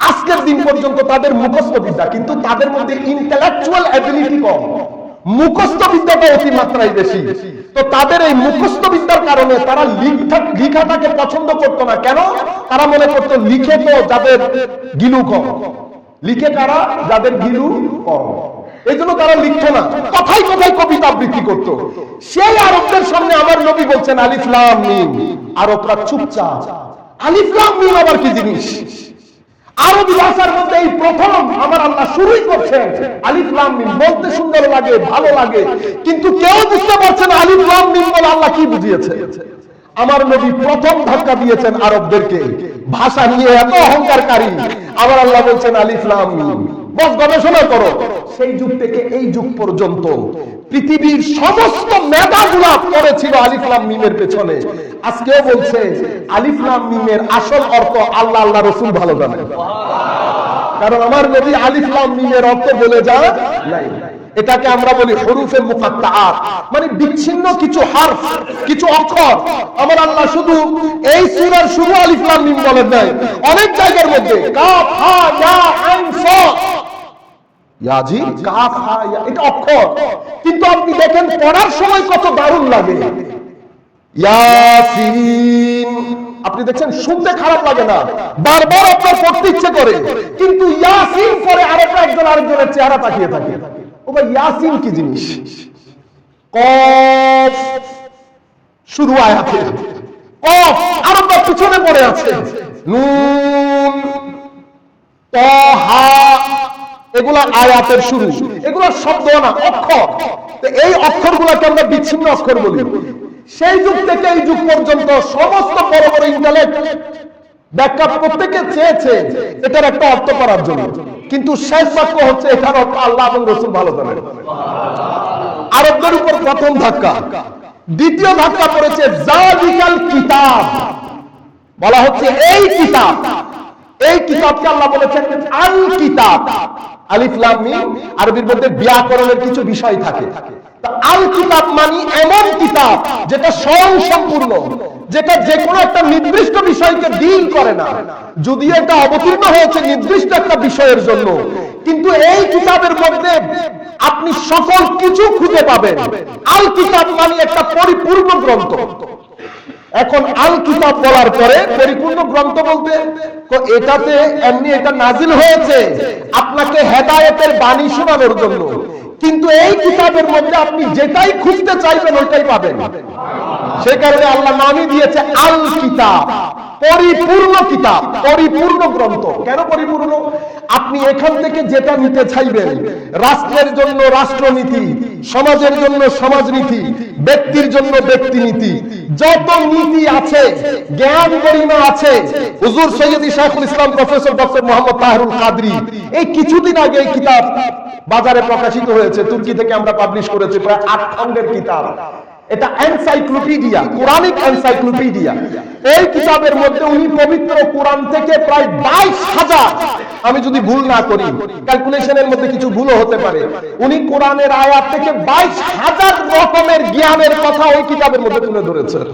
Speaker 2: আজকের দিন পর্যন্ত তাদের মুখস্থ বিদ্যা, কিন্তু তাদের মধ্যে ইন্টেলেকচুয়াল অ্যাবিলিটি কম, মুখস্থ বিদ্যাটা অতিমাত্রায় বেশি। তো তাদের এই মুখস্থ বিদ্যার কারণে তারা লিখাটাকে পছন্দ করতো না। কেন? তারা মনে করতো লিখে তো যাদের গিলু কম, লিখে কারা যাদের গিলু কম, এই জন্য তারা লিখতো না, কথাই কথাই কবিতা আবৃত্তি করতো। সেই আরবদের সামনে আমার নবী বলছেন আলিফ লাম মিম, আরবরা চুপচাপ। আলিফ লাম মিম আবার কি জিনিস? আরবি ভাষার মধ্যে এই প্রথম আমার আল্লাহ শুরুই করছেন আলিফ লাম মিম। বলতে সুন্দর লাগে, ভালো লাগে, কিন্তু কেউ বুঝতে পারছে না আলিফ লাম মিম বলে আল্লাহ কি বুঝিয়েছে। আমার নবী প্রথম ধাক্কা দিয়েছেন আরবদেরকে, ভাষা নিয়ে এত অহংকারী। আমার আল্লাহ বলছেন আলিফ লাম মিম, বস গবেষণা করো। সেই যুগ থেকে এই যুগ পর্যন্ত পৃথিবীর সমস্ত মেধাগুলা পড়েছিল আলিফ লাম মিমের পেছনে। আজকেও বলছে আলিফ লাম মিমের আসল অর্থ আল্লাহ, আল্লাহ রাসূল ভালো জানেন, কারণ আমার নবী আলিফ লাম মিমের অর্থ বলে যায় নাই। এটাকে আমরা বলি হুরুফে মুকাত্তাআত, মানে বিচ্ছিন্ন কিছু হারফ, কিছু অক্ষর। আমার আল্লাহ শুধু এই সূরার শুরু আলিফ লাম মিম বলেন নাই, অনেক জায়গার মধ্যে কাফ হা ইয়া আইন সাদ, ইয়াজি কাফ হা ইয়া, এটা অক্ষর, কিন্তু আপনি দেখেন পড়ার সময় কত দারুণ লাগে। ইয়াসিন, আপনি দেখছেন শুনতে খারাপ লাগে না, বারবার আপনার পড়তে ইচ্ছে করে, কিন্তু ইয়াসিন পরে আরেকটা একজন আরেকজনের চেহারা তাকিয়ে থাকে। ও ভাই ইয়াসিন কি জিনিস? কফ শুরু আয়াতে, কফ আরবরা পিছনে পড়ে আছে, নুন তাহা, এগুলা আয়াতের শুরু, এগুলা শব্দ না, অক্ষর। তো এই অক্ষরগুলোকে আমরা বিচ্ছিন্ন অক্ষর বলি। সেই যুগ থেকে এই যুগ পর্যন্ত সমস্ত বড় বড় ইন্টেলেক্ট ব্যাখ্যা প্রত্যেকে চেয়েছে এটার একটা অর্থ করার জন্য, কিন্তু শেষ বাক্য হচ্ছে এটার অর্থ আল্লাহ এবং রাসূল ভালো জানেন। আরবদের উপর প্রথম ধাক্কা। দ্বিতীয় ধাক্কা পড়েছে জালিকাল কিতাব, বলা হচ্ছে এই কিতাব। এই কিতাবকে আল্লাহ বলেছেন আল কিতাব। আলিফ লাম মিম আরবির মধ্যে ব্যাকরণের কিছু বিষয় থাকে। আল কিতাব মানে এমন কিতাব যেটা স্বয়ং সম্পূর্ণ, যেটা যে কোনো একটা নির্দিষ্ট বিষয়কে ডিল করে না। যদিও এটা অবতীর্ণ হয়েছে নির্দিষ্ট একটা বিষয়ের জন্য, কিন্তু এই কিতাবের মধ্যে আপনি সকল কিছু খুঁজে পাবেন। আল কিতাব মানে একটা পরিপূর্ণ গ্রন্থ। এখন আল কিতাব বলার পরে পরিপূর্ণ গ্রন্থ বলতে এটাতে এমনি এটা নাজিল হয়েছে আপনাকে হেদায়েতের বাণী শোনানোর জন্য, কিন্তু এই কিতাবের মধ্যে আপনি যেটাই খুঁজতে চাইবেন ওইটাই পাবেন। সেই কারণে আল্লাহ নামই দিয়েছে আল কিতাব, পরিপূর্ণ কিতাব, পরিপূর্ণ গ্রন্থ। কেন পরিপূর্ণ? আপনি এখান থেকে যেটা নিতে চাইবেন, রাষ্ট্রের জন্য রাষ্ট্রনীতি, সমাজের জন্য সমাজনীতি, ব্যক্তির জন্য ব্যক্তিনীতি, যত নীতি আছে, জ্ঞান গরিমা আছে, হুজুর সৈয়দ শাইখুল ইসলাম প্রফেসর ডক্টর মোহাম্মদ তাহেরুল কাদরি এই কিছুদিন আগে এই কিতাব বাজারে প্রকাশিত হয়েছে, তুর্কি থেকে আমরা পাবলিশ করেছি, প্রায় 8 খণ্ডের কিতাব। এটা এনসাইক্লোপিডিয়া, কোরআনিক এনসাইক্লোপিডিয়া। এই কিতাবের মধ্যে উনি পবিত্র কোরআন থেকে প্রায় 22,000, আমি যদি ভুল না করি, ক্যালকুলেশনের মধ্যে কিছু ভুলও হতে পারে, উনি কোরআনের আয়াত থেকে 22,000 রকমের জ্ঞানের কথা ওই কিতাবের মধ্যে তুলে ধরেছেন।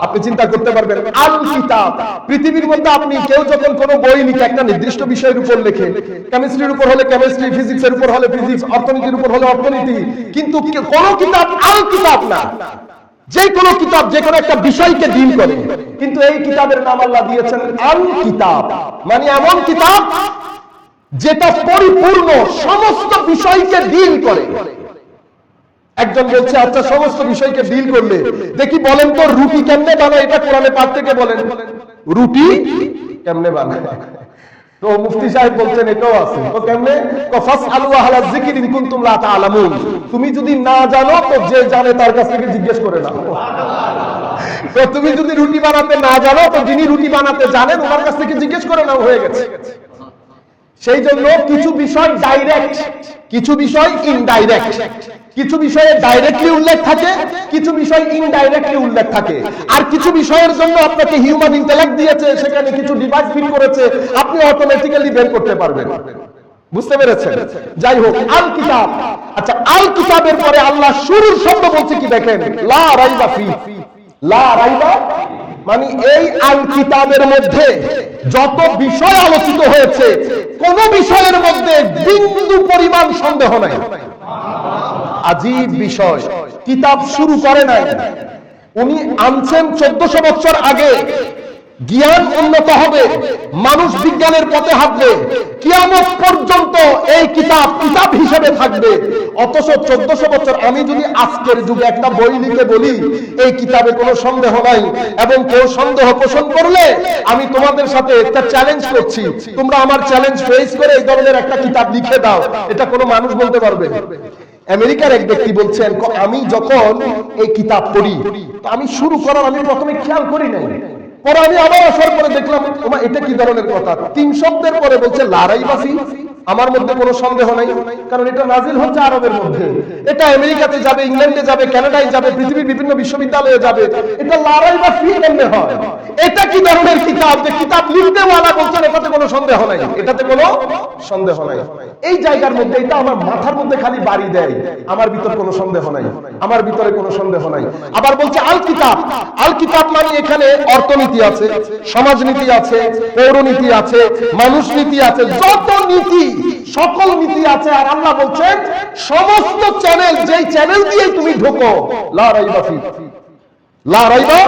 Speaker 2: আপনি চিন্তা করতে পারবেন, আল কিতাব। পৃথিবীর মধ্যে আপনি কেউ যখন কোনো বই লিখে একটা নির্দিষ্ট বিষয়ের উপর লেখে, কেমিস্ট্রির উপর হলে কেমিস্ট্রি, ফিজিক্সের উপর হলে ফিজিক্স, অর্থনীতির উপর হলে অর্থনীতি, কিন্তু কোন কিতাব আল কিতাব না। যে কোনো কিতাব যে কোনো একটা বিষয়কে ডিল করে, কিন্তু এই কিতাবের নাম আল্লাহ দিয়েছেন আল কিতাব, মানে এমন কিতাব যেটা পরিপূর্ণ সমস্ত বিষয়কে ডিল করে। একজন বলছে আচ্ছা সমস্ত বিষয়কে ডিল করলে দেখি বলেন তো রুটি কেমনে বানায়, এটা কোরআনে পাক থেকে বলেন, রুটি কেমনে বানায়। তো মুফতি সাহেব বলছেন এটাও আছে। তো কেমনে? ফাসআলু আহলা যিকরি ইন কুনতুম লা তাআলামুন, তুমি যদি না জানো তো যে জানে তার কাছ থেকে জিজ্ঞেস করে নাও। তো তুমি যদি রুটি বানাতে না জানো তো যিনি রুটি বানাতে জানেন ওনার কাছ থেকে জিজ্ঞেস করে নাও, হয়ে গেছে। সেই জন্য কিছু বিষয় ডাইরেক্ট, কিছু বিষয় ইনডাইরেক্ট, কিছু বিষয়ে ডাইরেক্টলি উল্লেখ থাকে, কিছু বিষয় ইনডাইরেক্টলি উল্লেখ থাকে, আর কিছু বিষয়ের জন্য আপনাকে হিউম্যান ইন্টেলেক্ট দিয়েছে, সেখানে কিছু ডিভাইস ফিট করেছে, আপনি অটোমেটিক্যালি বের করতে পারবেন। বুঝতে পেরেছেন? যাই হোক, আল কিতাব। আচ্ছা, আল কিতাবের পরে আল্লাহ শুরুর শব্দ বলছে কি দেখেন, লা রাইবা ফি। লা রাইবা মানে এই আল কিতাবের মধ্যে যত বিষয় আলোচিত হয়েছে কোন বিষয়ের মধ্যে বিন্দু পরিমাণ সন্দেহ নাই। আজীব বিষয়, কিতাব শুরু করে নাই, উনি আনছেন 1400 বছর আগে। জ্ঞান উন্নত হবে, মানুষ বিজ্ঞানের পথে হাঁটবে, কিয়ামত পর্যন্ত এই কিতাব কিতাব হিসেবে থাকবে। অথচ 1400 বছর আমি যদি আজকের যুগে একটা বই লিখে বলি এই কিতাবে কোনো সন্দেহ নাই, এবং কেউ সন্দেহ পোষণ করলে আমি তোমাদের সাথে একটা চ্যালেঞ্জ করছি, তোমরা আমার চ্যালেঞ্জ ফেস করে এই ধরনের একটা কিতাব লিখে দাও, এটা কোনো মানুষ বলতে পারবে? আমেরিকার এক ব্যক্তি বলছেন, আমি যখন এই কিতাব পড়ি তো আমি শুরু করার আমি প্রথমে খেয়াল করি নাই, পরে আমি আবার আসার পরে দেখলাম ওমা এটা কি ধরনের কথা। 3 শব্দের পরে বলছে লারাইবাফি, আমার মধ্যে কোনো সন্দেহ নাই, কারণ এটা নাজিল হচ্ছে আরবের মধ্যে, এটা আমেরিকাতে যাবে, ইংল্যান্ডে যাবে, কানাডায় যাবে, পৃথিবীর বিভিন্ন বিশ্ববিদ্যালয়ে যাবে, এটা লারাইবাফি কেমনে হয়? এটা কি ধরনের কিতাব যে কিতাব লিখতেওয়ালা বলছেন এটাতে কোনো সন্দেহ নাই, এটাতে কোনো সন্দেহ নাই। এই জায়গার মধ্যে এটা আমার মাথার মধ্যে খালি বাড়ি দেয়, আমার ভিতর কোনো সন্দেহ নাই, আমার ভিতরে কোনো সন্দেহ নাই। আবার বলছে আল কিতাব, আল কিতাব মানে এখানে অর্থনীতি আছে, সমাজনীতি আছে, পৌরনীতি আছে, মানুষ নীতি আছে, যত নীতি সকল নীতি আছে। আর আল্লাহ বলছেন সমস্ত চ্যানেল, যেই চ্যানেল দিয়ে তুমি ঢোকো, লা রাইবা ফি, লা রাইবা।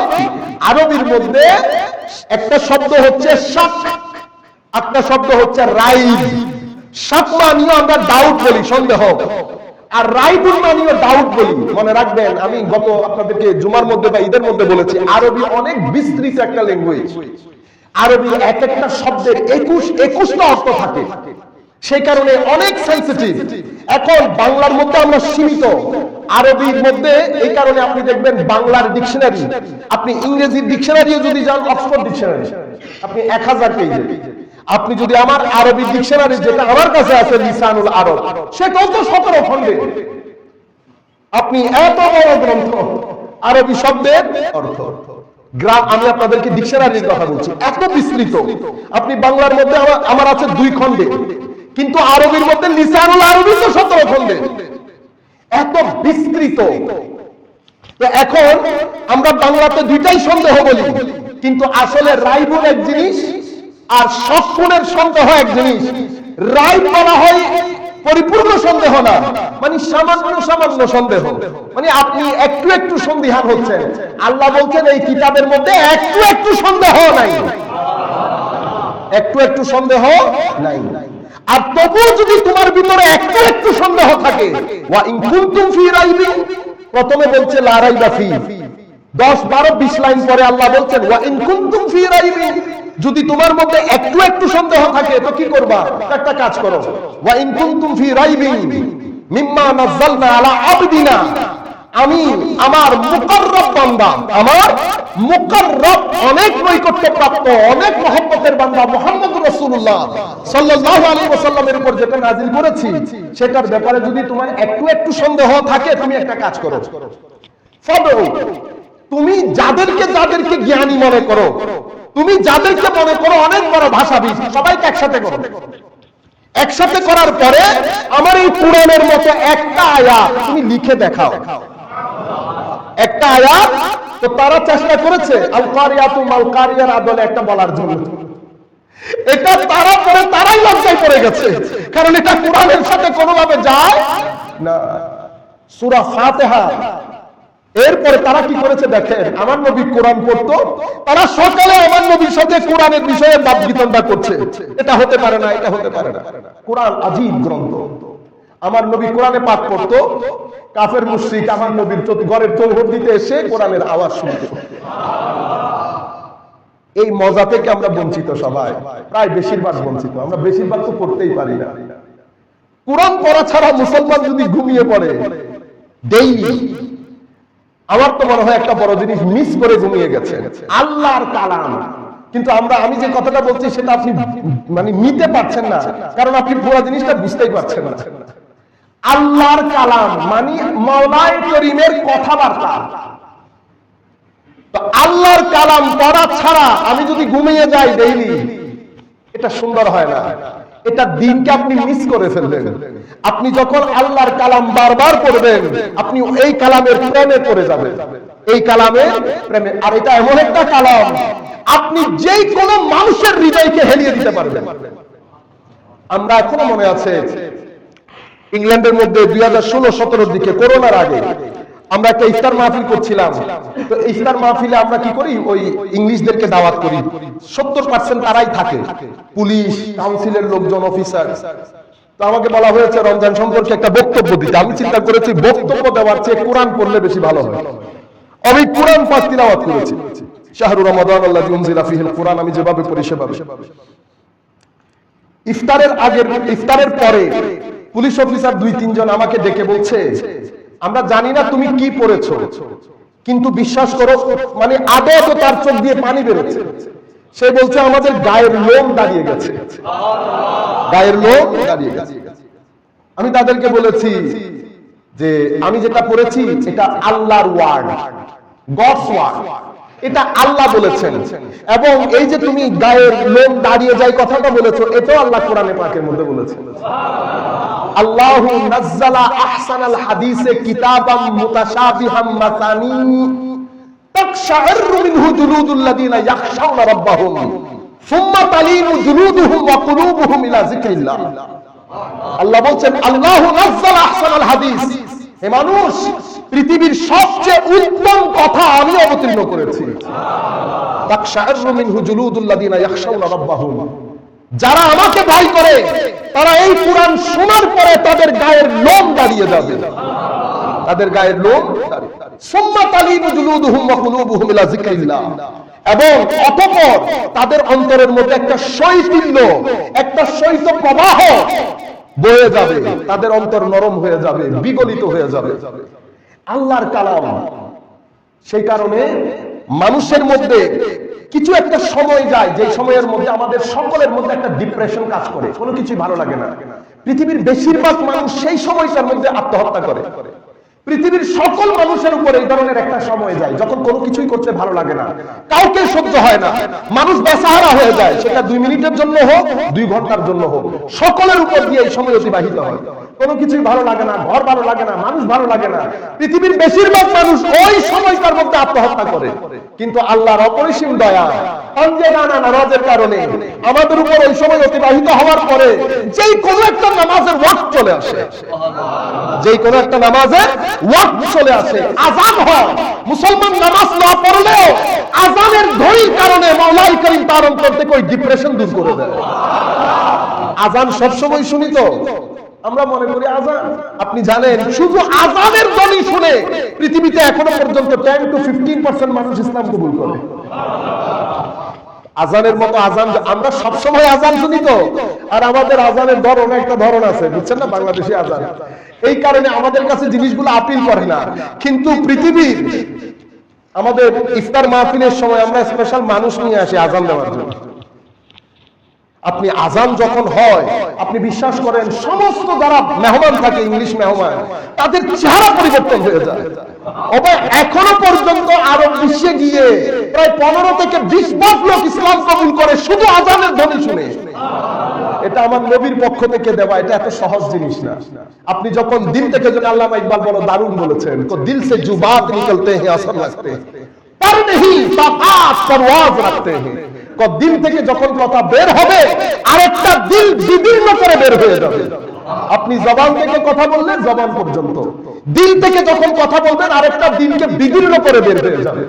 Speaker 2: আরবির মধ্যে একটা শব্দ হচ্ছে শাক, একটা শব্দ হচ্ছে রাইব। শাক মানিও আমরা ডাউট বলি, সন্দেহ, আর রাইবুল মানিও ডাউট বলি। মনে রাখবেন, আমি গত আপনাদেরকে জুমার মধ্যে বা ঈদের মধ্যে বলেছি, আরবি অনেক বিস্তৃত একটা ল্যাঙ্গুয়েজ। আরবি এক একটা শব্দের 21টা অর্থ থাকে, সেই কারণে অনেক সেন্সিটিভ। এখন বাংলার মধ্যে আমরা সীমিত, আরবির মধ্যে এই কারণে আপনি দেখবেন বাংলার ডিকশনারি, আপনি ইংরেজির ডিকশনারিও যদি যান, অক্সফোর্ড ডিকশনারি আপনি 1000 পেজে, আপনি যদি আমার আরবি ডিকশনারি যেটা আমার কাছে আছে লিসানুল আরব, সেটাও তো 17 খণ্ডে। আপনি এত বড় গ্রন্থ, আরবি শব্দের অর্থ, গ্রাম, আমি আপনাদেরকে ডিকশনারির কথা বলছি, এত বিস্তৃত। আপনি বাংলার মধ্যে আমার আছে 2 খণ্ডে, কিন্তু আরবির মধ্যে লিসানুল আরবি তো 17 খণ্ডে, এত বিস্তৃত। তো এখন আমরা বাংলাতে দুইটাই সন্দেহ বলি, কিন্তু আসলে রাইবুল এক জিনিস আর শকুনের সন্দেহ এক জিনিস। রাইব বলা হয় পরিপূর্ণ সন্দেহ না, মানে সামান্য সামান্য সন্দেহ, মানে আপনি একটু একটু সন্দিহান হচ্ছেন। আল্লাহ বলছেন এই কিতাবের মধ্যে একটু একটু সন্দেহ নাই, একটু একটু সন্দেহ নাই। আর তবুও যদি তোমার ভিতরে একটু একটু সন্দেহ থাকে, ওয়া ইন কুনতুম ফি রাইবিন, প্রথমে বলছে লা রাইবা ফি, 10, 12, 20 লাইন পরে আল্লাহ বলছেন ওয়া ইন কুনতুম ফি রাইবিন, যদি তোমার মধ্যে একটু একটু সন্দেহ থাকে তো কি করবা? একটা কাজ করো, ওয়া ইন কুনতুম ফি রাইবিন মিম্মা নাযালনা আলা আবদিনা, আমি আমার মুকাররব বান্দা, আমার মুকাররব অনেক নৈকট্যপ্রাপ্ত, অনেক মহব্বতের বান্দা মুহাম্মদ রাসূলুল্লাহ সাল্লাল্লাহু আলাইহি ওয়াসাল্লামের উপর যেটা নাযিল করেছি, সেটার ব্যাপারে যদি তোমার একটু একটু সন্দেহ থাকে, তুমি একটা কাজ করো, ফাদউ, তুমি যাদেরকে যাদেরকে জ্ঞানী মনে করো, তুমি যাদেরকে মনে করো অনেক বড় ভাষাবিদ, সবাইকে একসাথে করো। একসাথে করার পরে আমার এই কোরআনের মতো একটা আয়াত তুমি লিখে দেখাও, একটা আয়াত। তো তারা চেষ্টা করেছে আল কারিয়াতু মাল কারিয়ার আদলে একটা বলার জন্য, এটা তারা পরে তারাই লজ্জায় পড়ে গেছে, কারণ এটা কোরআনের সাথে কোনোভাবে যায় না। সূরা ফাতিহা, এরপরে তারা কি করেছে দেখেন, আমার নবী কোরআন পড়তো, তারা সকালে আমার নবীর সাথে কোরআনের বিষয়ে বাদ বিতণ্ডা করছে, এটা হতে পারে না, এটা হতে পারে না। কোরআন আজীব গ্রন্থ, আমার নবী কোরআনে পাঠ করতো, কাফের মুশরিক আমার নবীর ঘরের চৌহদ্দিতে এসে কোরআনের আওয়াজ শুনতো। এই মজা থেকে আমরা বঞ্চিত, সবাই প্রায় বেশিরভাগ বঞ্চিত, আমরা বেশিরভাগ তো পড়তেই পারি না। কোরআন পড়া ছাড়া মুসলমান যদি ঘুমিয়ে পড়ে ডেইলি, আমার তো মনে হয় একটা বড় জিনিস মিস করে ঘুমিয়ে গেছে, আল্লাহর কালাম। কিন্তু আমি যে কথাটা বলছি সেটা আপনি মানে নিতে পারছেন না, কারণ আপনি পুরো জিনিসটা বুঝতেই পারছেন না। আল্লাহর কালাম মানে মাওলায়ে করিমের কথাবার্তা। তো আল্লাহর কালাম পড়া ছাড়া আমি যদি ঘুমিয়ে যাই ডেইলি, এটা সুন্দর হয় না।
Speaker 1: এটা দিনকে আপনি মিস করে ফেললেন। আপনি যখন আল্লাহর কালাম বারবার পড়বেন, আপনি এই কালামের প্রেমে পড়ে যাবেন, এই কালামের প্রেমে। আর এটা এমন একটা কালাম, আপনি যেই কোনো মানুষের হৃদয়কে হেলিয়ে দিতে পারবেন। আমরা এখনো মনে আছে ইংল্যান্ডের মধ্যে 2016-17 দিকে করোনার আগে আমরা একটা ইফতার মাহফিল করছিলাম। তো ইফতার মাহফিলে আমরা কি করি, ওই ইংলিশদেরকে দাওয়াত করি, 70% তারাই থাকে, পুলিশ, কাউন্সিলের লোকজন, অফিসার। তো আমাকে বলা হয়েছে রমজান সম্পর্কে একটা বক্তব্য দিতে। আমি চিন্তা করেছি বক্তব্য দেওয়ার চেয়ে কোরআন পড়লে বেশি ভালো হয়। আমি কোরআন পাঠ তিলাওয়াত করেছি, শাহরু রমাদান আল্লাযী উনজিলা ফীহিল কুরআন, আমি যেভাবে পড়ি সেভাবে। ইফতারের পরে পুলিশ অফিসার 2-3 জন আমাকে ডেকে বলছে, আমরা জানি না তুমি কি পড়েছো, কিন্তু বিশ্বাস করো, মানে আদৌ তো তার চোখ দিয়ে পানি বেরোচ্ছে। সে বলছে আমাদের গায়ের লোম দাঁড়িয়ে গেছে, গায়ের লোম দাঁড়িয়ে গেছে। আমি তাদেরকে বলেছি যে আমি যেটা পড়েছি এটা আল্লাহর ওয়ার্ড, গডস ওয়ার্ড, এটা আল্লাহ বলেছেন। এবং এই যে তুমি গায়ের লোম দাঁড়িয়ে যায় কথাটা বলেছো, এটাও আল্লাহ কোরআনে পাকের মধ্যে বলেছেন। আল্লাহু নাযালা আহসানাল হাদিসে কিতাবাম মুতাশাবিহাম মাসানি তাকশাইরু মিনহু জুলুদুল লাযিনা ইয়াখশাউনা রাব্বাহুম সুম্মা তালিনু জুলুদুহুম ওয়া কুলুবুহুম ইলা যিকরিল্লাহ। আল্লাহ বলছেন আল্লাহু নাযালা আহসানাল হাদিস, হে মানুষ, পৃথিবীর সবচেয়ে উত্তম কথা আমি অবতীর্ণ করেছি। তাকশাইরু মিনহু জুলুদুল লাযিনা ইয়াখশাউনা রাব্বাহুম, যারা আমাকে ভয় করে তারা এই কুরআন শোনার পরে তাদের গায়ের লোম দাঁড়িয়ে যাবে, তাদের গায়ের লোম। সুম্মা তালিনু জুলুদুহুম ওয়া কুলুবুহুম ইলা যিকরিল্লাহ, এবং অতঃপর তাদের অন্তরের মধ্যে একটা শৈথিল্য, একটা শৈত প্রবাহ বয়ে যাবে, তাদের অন্তর নরম হয়ে যাবে, বিগলিত হয়ে যাবে। আল্লাহর কালাম। সেই কারণে মানুষের মধ্যে কিছু একটা সময় যায়, যে সময়ের মধ্যে আমাদের সকলের মধ্যে একটা ডিপ্রেশন কাজ করে, কোনো কিছুই ভালো লাগে না। পৃথিবীর বেশিরভাগ মানুষ সেই সময়টার মধ্যে আত্মহত্যা করে। পৃথিবীর সকল মানুষের উপর এই ধরনের একটা সময় যায় যখন কোনো কিছুই করতে ভালো লাগে না, কাউকে সহ্য হয় না, মানুষ বেসাহারা হয়ে যায়, সেটা 2 মিনিটের জন্য হোক, 2 ঘন্টার জন্য হোক, সকলের উপর দিয়ে এই সময় অতিবাহিত হয়। কোনো কিছুই ভালো লাগে না, ঘর ভালো লাগে না, মানুষ ভালো লাগে না। পৃথিবীর বেশিরভাগ মানুষ ওই সময়টার মধ্যে আত্মহত্যা করে। কিন্তু আল্লাহর অপরিসীম দয়া, অঞ্জেগানা নামাজের কারণে আমাদের উপর ওই সময় অতিবাহিত হওয়ার পরে যেই কোনো একটা নামাজের ওয়াক্ত চলে আসে, যেই কোনো একটা নামাজের ওয়াক্ত চলে আসে, আযান হয়, মুসলমান নামাজ না পড়লেও আযানের ধ্বনির কারণে মাওলাই করিম তার অন্তর থেকে ওই ডিপ্রেশন দূর করে দেয়। আযান সবসময় শুনি তো আমরা মনে করি আযান, আপনি জানেন শুধু আযানের ধ্বনি শুনে পৃথিবীতে এখনো পর্যন্ত 10 to 15% মানুষ ইসলাম কবুল করে। আযানের মতো আযান, আমরা সব সময় আযান শুনি তো, আর আমাদের আযানের ধরন একটা ধরন আছে, বুঝছেন না, বাংলাদেশি আযান। এই কারণে আমাদের কাছে জিনিসগুলো আপিল করে না। কিন্তু পৃথিবীর আমাদের ইফতার মাহফিলের সময় আমরা স্পেশাল মানুষ নিয়ে আসি আযান দেওয়ার জন্য। আপনি আযান যখন হয়, আপনি বিশ্বাস করেন সমস্ত যারা মেহমান থাকে, ইংলিশ মেহমান, তাদের চেহারা পরিবর্তন হয়ে যায়। এখনো পর্যন্ত আরব বিশ্বে গিয়ে প্রায় 15 থেকে 20 লাখ লোক ইসলাম কবুল করে শুধু আযানের ধ্বনি শুনে। এটা আমার নবীর পক্ষ থেকে দেওয়া, এটা এত সহজ জিনিস না। আপনি যখন দিল থেকে, যেন আল্লামা ইকবাল বড় দারুণ বলেছেন, তো দিল সে জো বাত নিকলতে हैं असर लगते हैं पर नहीं ताकात परवाज रखते हैं। দিল থেকে যখন কথা বের হবে আরেকটা দিল বিদীর্ণ করে বের হয়ে যাবে। আপনি জবান থেকে কথা বললেন জবান পর্যন্ত, দিল থেকে যখন কথা বলবেন আরেকটা দিলকে বিদীর্ণ করে বের হয়ে যাবে।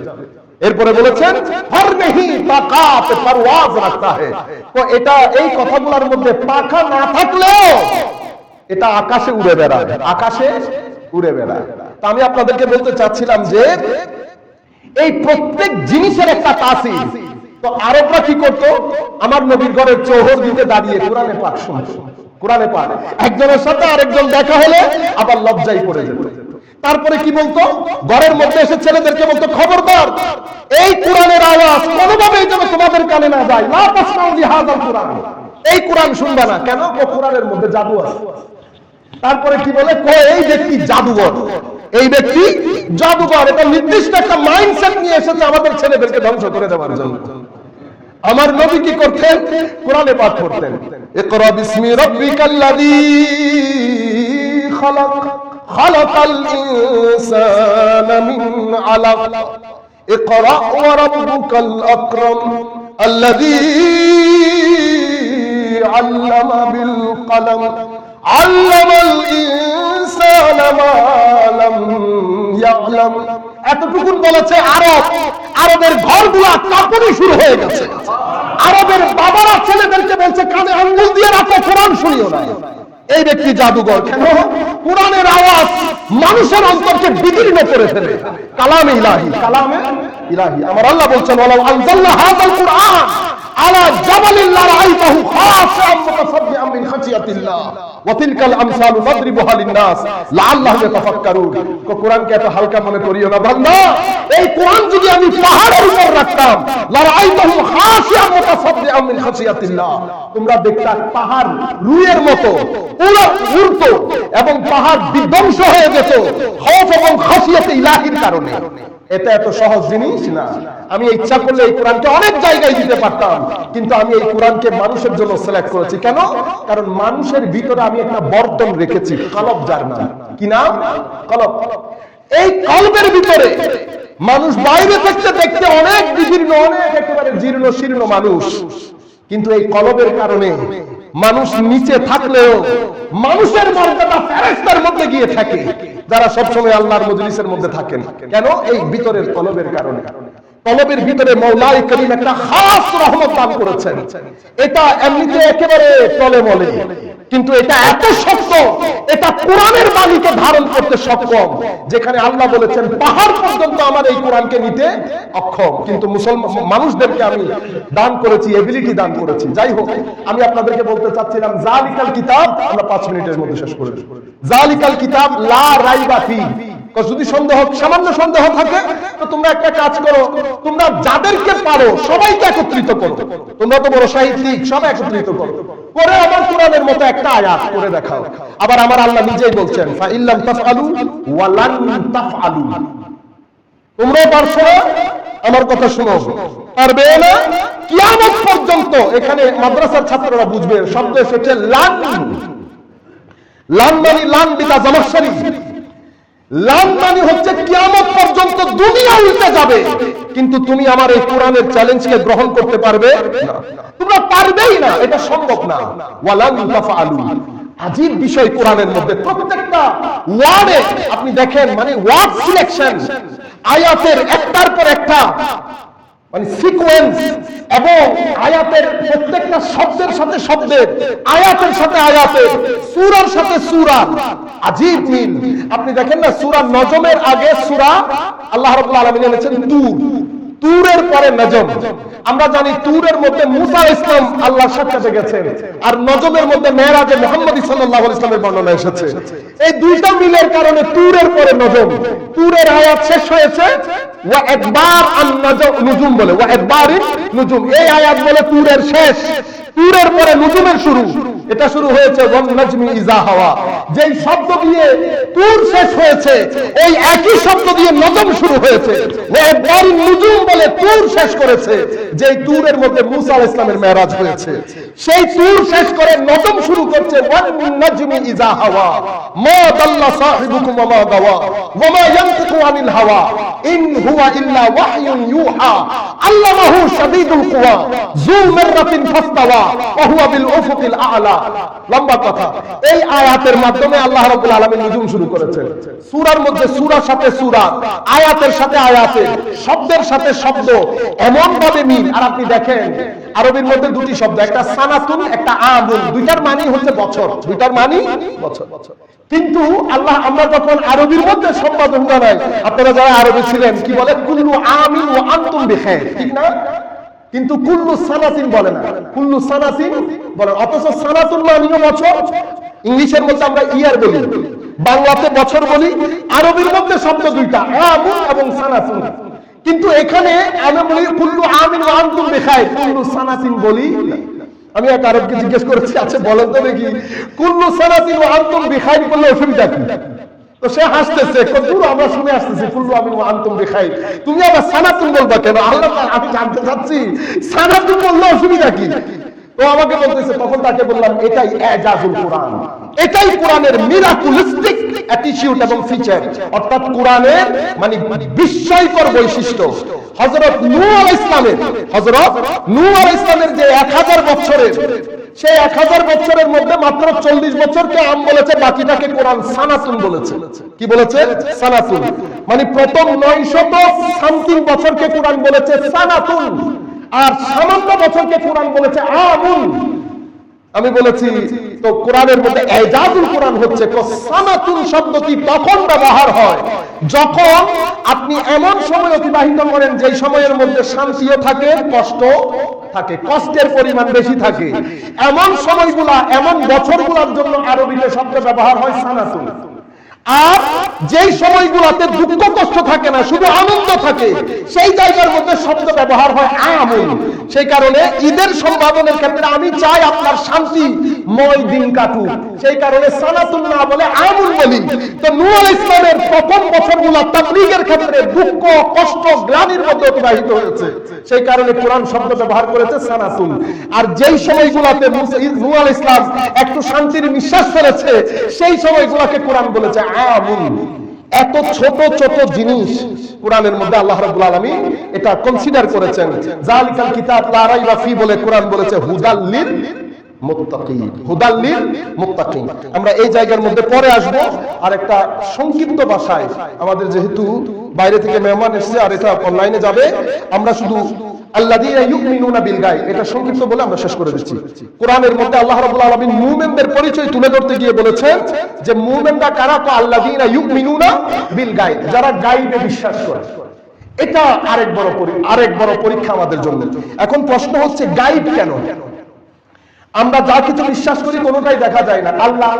Speaker 1: এরপরে বলেছেন হর নেহি তাকাত পরওয়াজ রাখতা है। তো এটা, এই কথাগুলোর মধ্যে পাখা না থাকলেও এটা আকাশে উড়ে বেড়ায়, আকাশে উড়ে বেড়ায়। তা আমি আপনাদেরকে বলতে চাচ্ছিলাম যে এই প্রত্যেক জিনিসের একটা তাসির। তো আরবরা কি করতো, আমার নবীর ঘরের চৌহর দিতে দাঁড়িয়ে কোরআনে পাক শুনতো, কোরআনে পাক। একজনের সাথে আরেকজন দেখা হলে আবার লজ্জায় পড়ে যেত। তারপরে কি বলতো, ঘরের মধ্যে এসে ছেলেদেরকে বলতো, খবরদার এই কোরআনের আওয়াজ কোনোভাবেই যেন তোমাদের কানে না যায়, লা তাসমাউ লিহাযাল কুরআন, এই কোরআন শুনবা না। কেন? কোরআনের মধ্যে জাদু আছে। তারপরে কি বলে, এই ব্যক্তি জাদুঘর, এই ব্যক্তি জাদুঘর। এটা নির্দিষ্ট একটা মাইন্ডসেট নিয়ে এসেছে আমাদের ছেলেদেরকে ধ্বংস করে দেওয়ার জন্য। আমার নবী কি করতেন? কোরআনে পাঠ করতেন। ইকরা বিসমি রাব্বিকাল্লাযী খালাক খালাকাল ইনসানা মিন আলাক ইকরা ওয়া রাব্বুকাল আকরাম আল্লাযী আল্লামা বিল কলম আল্লামাল ইনসানা মা লাম ইয়ালাম। এতটুকুন বলেছে আরবের ঘরগুলা কাঁপুনি শুরু হয়ে গেছে। আরবের বাবারা ছেলেদেরকে বলছে কানে আঙ্গুল দিয়ে রাখো, কোরআন শুনিও না। এই ব্যক্তি জাদুঘর। কেন? কোরআনের আওয়াজ মানুষের অন্তরকে বিদীর্ণ করে ফেলে। কালামে ইলাহি, কালামে ইলাহি। আমার আল্লাহ বলছেন ওয়ালাউ আনজালনা হাযাল কুরআন আলা জাবালিন লারাআইতাহু খাশিআন মুতাসাদ্দিআন মিন খাশিয়াতিল্লাহ ওয়া তিলকাল আমসালু নাদরিবুহা লিন-নাস লাআল্লাহুম ইয়াতাফাক্কারুন। কোরআনকে এত হালকা মনে করিও না বান্দা। এই কোরআন যদি আমি পাহাড়ের উপর রাখতাম, লারাআইতাহু খাশিআন মুতাসাদ্দিআন মিন খাশিয়াতিল্লাহ, তোমরা দেখতা পাহাড় রুইয়ের মতো উড়তো এবং পাহাড় বিধ্বংস হয়ে যেত খৌফ এবং খাশিয়াতে ইলাহির কারণে। এটা এত সহজ জিনিস না। আমি ইচ্ছা করলে এই কোরআনকে অনেক জায়গায় দিতে পারতাম, কিন্তু আমি এই কোরআনকে মানুষের জন্য সিলেক্ট করেছি। কেন? কারণ মানুষের ভিতরে আমি একটা বর্তন রেখেছি, কলব, যার নাম কি নাম? কলব। এই কলবের ভিতরে মানুষ বাইরে থেকে দেখতে অনেক বিভিন্ন, অনেক একেবারে জীর্ণ শীর্ণ মানুষ, কিন্তু এই কলবের কারণে মানুষ নিচে থাকলেও মানুষের মর্যাদা ফেরেশতার মধ্যে গিয়ে থাকে, যারা সবসময় আল্লাহর মজলিসের মধ্যে থাকেন। কেন? এই ভিতরের কলবের কারণে। কলবের ভিতরে মওলাই করিম একটা খাস রহমত দান করেছেন। এটা এমনিতে একেবারে টলেমলে, কিন্তু এটা এত শক্ত, এটা কোরআনের বাণীকে ধারণ করতে সক্ষম। যেখানে আল্লাহ বলেছেন পাহাড় পর্যন্ত আমার এই কোরআনকে নিতে অক্ষম, কিন্তু মুসলমান মানুষদেরকে আমি দান করেছি, এবিলিটি দান করেছি। যাই হোক, আমি আপনাদেরকে বলতে চাচ্ছিলাম জালিকাল কিতাব, আমরা 5 মিনিটের মধ্যে শেষ করে দেব। জালিকাল কিতাব লা রাইবা ফি। যদি সন্দেহ, সামান্য সন্দেহ থাকে, তো তোমরা একটা কাজ করো, তোমরা যাদেরকে পারো সবাইকে একত্রিত করো। তোমরা তো বড় সাহিত্যিক, সব একত্রিত করো, করে আমার কোরআনের মতো একটা আয়াত করে দেখাও। আবার আমার আল্লাহ নিজেই বলছেন ফা ইল্লাম তাফআলু ওয়া লান তাফআলু। তোমরা পারছো না, আমার কথা শুনো, পারবে না কিয়ামত পর্যন্ত। এখানে মাদ্রাসার ছাত্ররা বুঝবে, শব্দ এসেছে লান। লান মানে লান বিতা জামাশারি। লান মানে হচ্ছে কিয়ামত পর্যন্ত দুনিয়া উল্টে যাবে, কিন্তু তুমি আমার এই কোরআনের চ্যালেঞ্জকে গ্রহণ করতে পারবে না। তোমরা পারবেই না, এটা সম্ভব না। ওয়ালান তাফআলু। আজীব বিষয় কোরআনের মধ্যে, প্রত্যেকটা ওয়ার্ডে আপনি দেখেন, মানে ওয়ার্ড সিলেকশন, আয়াতের একটার পর একটা মানে সিকোয়েন্স, এবং আয়াতের প্রত্যেকটা শব্দের সাথে শব্দের, আয়াতের সাথে আয়াতের, সূরার সাথে সূরা, আজীব মিল। আপনি দেখেন না, সূরা নজমের আগে সূরা আল্লাহ রাব্বুল আলামিন এনেছেন তুর, তুরের পরে নজম। আমরা জানি তুরের মধ্যে মুসা আলাইহিস সালাম আল্লাহর সাক্ষাতে গেছেন, আর নজমের মধ্যে মেরাজে মুহাম্মদ সাল্লাল্লাহু আলাইহি ওয়াসাল্লামের বর্ণনা এসেছে। এই দুইটা মিলের কারণে তুরের পরে নজম। তুরের আয়াত শেষ হয়েছে ওয়া একবার আন নুজুম বলে, ওয়া একবারিন নুজুম। এই আয়াত বলে তুরের শেষ, তুরের পরে নুজুমের শুরু। এটা শুরু হয়েছে ওয়ান নাজমি ইজা হাওয়া। যেই শব্দ দিয়ে তুর শেষ হয়েছে, ওই একই শব্দ দিয়ে নজম শুরু হয়েছে। ওয়া একবারিন নুজুম বলে তুর শেষ করেছে, যেই তুরের মধ্যে মুসা আলাইহিস সালামের মেরাজ হয়েছে। সেই তুর শেষ করে নজম শুরু করছে ওয়ান নাজমি ইজা হাওয়া মা দাল্লা সাহিবুকুম ওয়া মা গাওয়া ওয়া মা ইয়ানতিকু আনিল হাওয়া ইন হুয়া ইল্লা ওয়াহয়ুন ইউহা আল্লামাহু শাদীদুল কুওয়া যু মাররাতিন ফাস্তাওয়া ওয়া হুয়া বিল উফুকিল আ'লা। লম্বা কথা। এই আয়াতের মাধ্যমে আল্লাহ রাব্বুল আলামিন নুজুম শুরু করেছেন। সূরার মধ্যে সূরার সাথে সূরা, আয়াতের সাথে আয়াতে, শব্দের সাথে শব্দ এমন ভাবে মিল। আর আপনি দেখেন আরবির মধ্যে দুটি শব্দ, একটা সানাতুন, একটা আমুন। দুইটার মানে হচ্ছে বছর, দুইটার মানে বছর। কিন্তু আল্লাহ, আমরা যখন আরবির মধ্যে সম্পাদন জানাই, আপনারা যারা আরবি ছিলেন কি বলে, কুল্লু আমিন ওয়া আনতুম বিখাইর, ঠিক না? কিন্তু কুল্লু সানাতিন বলে না, কুল্লু সানাতিন বলে। অথচ সানাতুন মানে বছর। ইংলিশের মধ্যে আমরা ইয়ার বলি, বাংলাতে বছর বলি। আরবির মধ্যে শব্দ দুইটা, আমুন এবং সানাতুন। কিন্তু এখানে আমি বলি কুল্লু আমিন ওয়া আনতুম বিখাইর, কুল্লু সানাতিন বলি। আমি এক আরবকে জিজ্ঞেস করেছি, আচ্ছা বলেন তো দেখি, কুল্লু সানাতিন ওয়া আনতুম বিখাইর বললে অসুবিধা কি? তো সে হাসতেছে, দূর আমরা শুনে আসতেছি কুল্লু আমিন ওয়া আনতুম বিখাইর, তুমি আবার সানাতুন বলবা কেন? আল্লাহ আমি জানতে চাচ্ছি সানাতুন বললে অসুবিধা কি? তো আমাকে বলতেছে, তখন তাকে বললাম এটাই এজাজুল কোরআন, এটাই কোরআনের মিরাকুলিস্টিক অ্যাটিটিউড এবং ফিচার, অর্থাৎ কোরআনের মানে বিস্ময়কর বৈশিষ্ট্য। হযরত নূহ আলাইহিস সালামের যে 1000 বছরের, সেই 1000 বছরের মধ্যে মাত্র 40 বছরকে আম বলেছে, বাকিটাকে কোরআন সানাতুন বলেছে। কি বলেছে? সানাতুন। মানে প্রথম 900 সামথিং বছরকে কোরআন বলেছে সানাতুন, আর সামান্য বছরকে কোরআন বলেছে আমুন। আমি বলেছি তো কোরআনের মধ্যে এজাজুল কোরআন হচ্ছে সানাতুন শব্দটি তখন ব্যবহার হয় যখন আপনি এমন সময় অতিবাহিত করেন যে সময়ের মধ্যে শান্তিও থাকে, কষ্ট থাকে, কষ্টের পরিমাণ বেশি থাকে, এমন সময়গুলা, এমন বছরগুলোর জন্য আরবিতে শব্দ ব্যবহার হয় সানাতুন। আর যেই সময়গুলোতে দুঃখ কষ্ট থাকে না, শুধু আনন্দ থাকে, সেই জায়গার মধ্যে শব্দ ব্যবহার হয় আমুন। সেই কারণে ঈদের সম্পাদনের ক্ষেত্রে আমি চাই আপনার শান্তিময় দিন কাটুক, সেই কারণে সানাতুন না বলে আমুন বলি। তো নূহ আলাইহিস সালামের প্রথম বছরগুলো তাবলীগের ক্ষেত্রে দুঃখ কষ্ট গ্লানির মধ্যে অতিবাহিত হয়েছে, সেই কারণে কোরআন শব্দ ব্যবহার করেছে সানাতুন। আর যেই সময়গুলোতে নূহ আলাইহিস সালাম একটু শান্তির নিঃশ্বাস ফেলেছে, সেই সময়গুলোকে কোরআন বলেছে আমুন। এত ছোট ছোট জিনিস কোরআনের মধ্যে আল্লাহ রাব্বুল আলামিন এটা কনসিডার করেছেন। যালিকাল কিতাব লা রাইবা ফি বলে কোরআন বলেছে হুদাল লিল মুত্তাকিন, হুদাল লিল মুত্তাকিন। আমরা এই জায়গার মধ্যে পরে আসব। আর একটা সংক্ষিপ্ত ভাষায়, আমাদের যেহেতু বাইরে থেকে মেহমান এসেছে আর এটা অনলাইনে যাবে, আমরা শুধু আল্লাযীনা ইউমিনুনা বিল গায়ব এটা সংক্ষিপ্ত বলে আমরা শেষ করে দিচ্ছি। কোরআনের মধ্যে আল্লাহ রাব্বুল আলামিন মুমিনদের পরিচয় তুলে ধরতে গিয়ে বলেছেন যে মুমিনরা কারা? আল্লাযীনা ইউমিনুনা বিল গায়ব, যারা গায়বে বিশ্বাস করে। এটা আরেক বড় পরীক্ষা আমাদের জন্য। এখন প্রশ্ন হচ্ছে গায়ব কেন? আমরা যা কিছু বিশ্বাস করি কোনোটাই দেখা যায় না। আল্লাহ,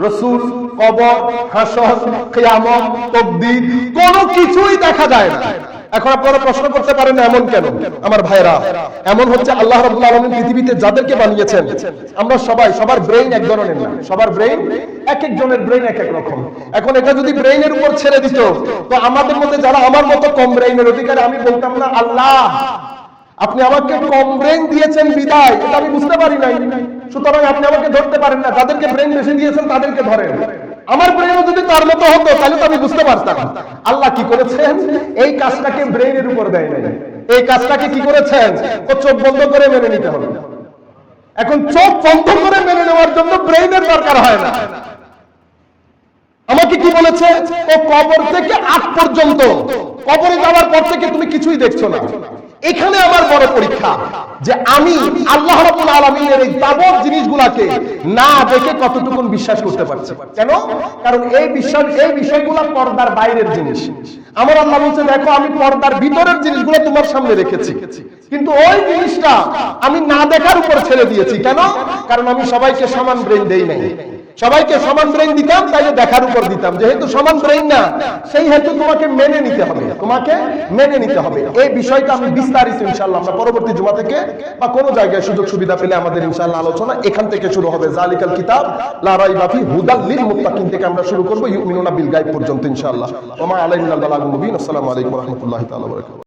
Speaker 1: রাসূল, কবর, হাসর, কিয়ামত, তাকদীর কোনো কিছুই দেখা যায় না। এখন আপনারা প্রশ্ন করতে পারেন এমন কেন? আমার ভাইরা, এমন হচ্ছে আল্লাহ রাব্বুল আলামিন পৃথিবীতে যাদেরকে বানিয়েছেন, আমরা সবার ব্রেইন এক ধরনের না, সবার ব্রেইন এক একজনের ব্রেইন এক এক রকম। এখন এটা যদি ব্রেইনের উপর ছেড়ে দিত, তো আমাদের মধ্যে যারা আমার মতো কম ব্রেইনের অধিকারী, আমি বলতাম না আল্লাহ আপনি আমাকে কম ব্রেইন দিয়েছেন বিদায়, এটা আমি বুঝতে পারি নাই, সুতরাং আপনি আমাকে ধরতে পারেন না। যাদেরকে ব্রেইন বেশি দিয়েছেন তাদেরকে ধরেন। আমার ব্রেইনও যদি তার মতো হতো তাহলে তো আমি বুঝতে পারতাম। আল্লাহ কি করেছেন? এই কাজটাকে ব্রেইনের উপর দেয় নাই, এই কাজটাকে কি করেছেন? ও চোখ বন্ধ করে মেনে নিতে হবে। এখন চোখ বন্ধ করে মেনে নেওয়ার জন্য ব্রেইনের দরকার হয় না। আমাকে কি বলেছে? ও কবর থেকে আগ পর্যন্ত, কবরে যাওয়ার পর থেকে তুমি কিছুই দেখছো না। এখানে আমার বড় পরীক্ষা যে আমি আল্লাহ রাব্বুল আলামিনের এই তাবৎ জিনিসগুলোকে না দেখে কতটুকু বিশ্বাস করতে পারছি। কেন? কারণ এই বিষয়গুলো পর্দার বাইরের জিনিস। আমার আল্লাহ বলছে দেখো আমি পর্দার ভিতরের জিনিসগুলো তোমার সামনে রেখেছি, কিন্তু ওই জিনিসটা আমি না দেখার উপর ছেড়ে দিয়েছি। কেন? কারণ আমি সবাইকে সমান ব্রেইন দেই নাই। সবাইকে সমান ব্রেইন দিতাম তাইলে দেখার উপর দিতাম, যেহেতু সমান ব্রেইন না সেই হেতু তোমাকে মেনে নিতে হবে, তোমাকে মেনে নিতে হবে। এই বিষয়টা আমি বিস্তারিত ইনশাআল্লাহ আমরা পরবর্তী জুমা থেকে বা কোনো জায়গায় সুযোগ সুবিধা পেলে আমাদের ইনশাআল্লাহ আলোচনা এখান থেকে শুরু হবে। যালিকাল কিতাব লা রাইবা ফি হুদাল লিল মুত্তাকিন থেকে আমরা শুরু করব ইউমিনুনা বিল গায়ব পর্যন্ত ইনশাআল্লাহ। ওয়া মা আলাইনা ইল্লাল বালাগুল মুবিন। আসসালামু আলাইকুম ওয়া রাহমাতুল্লাহি তাআলা ওয়া বারাকাতুহু।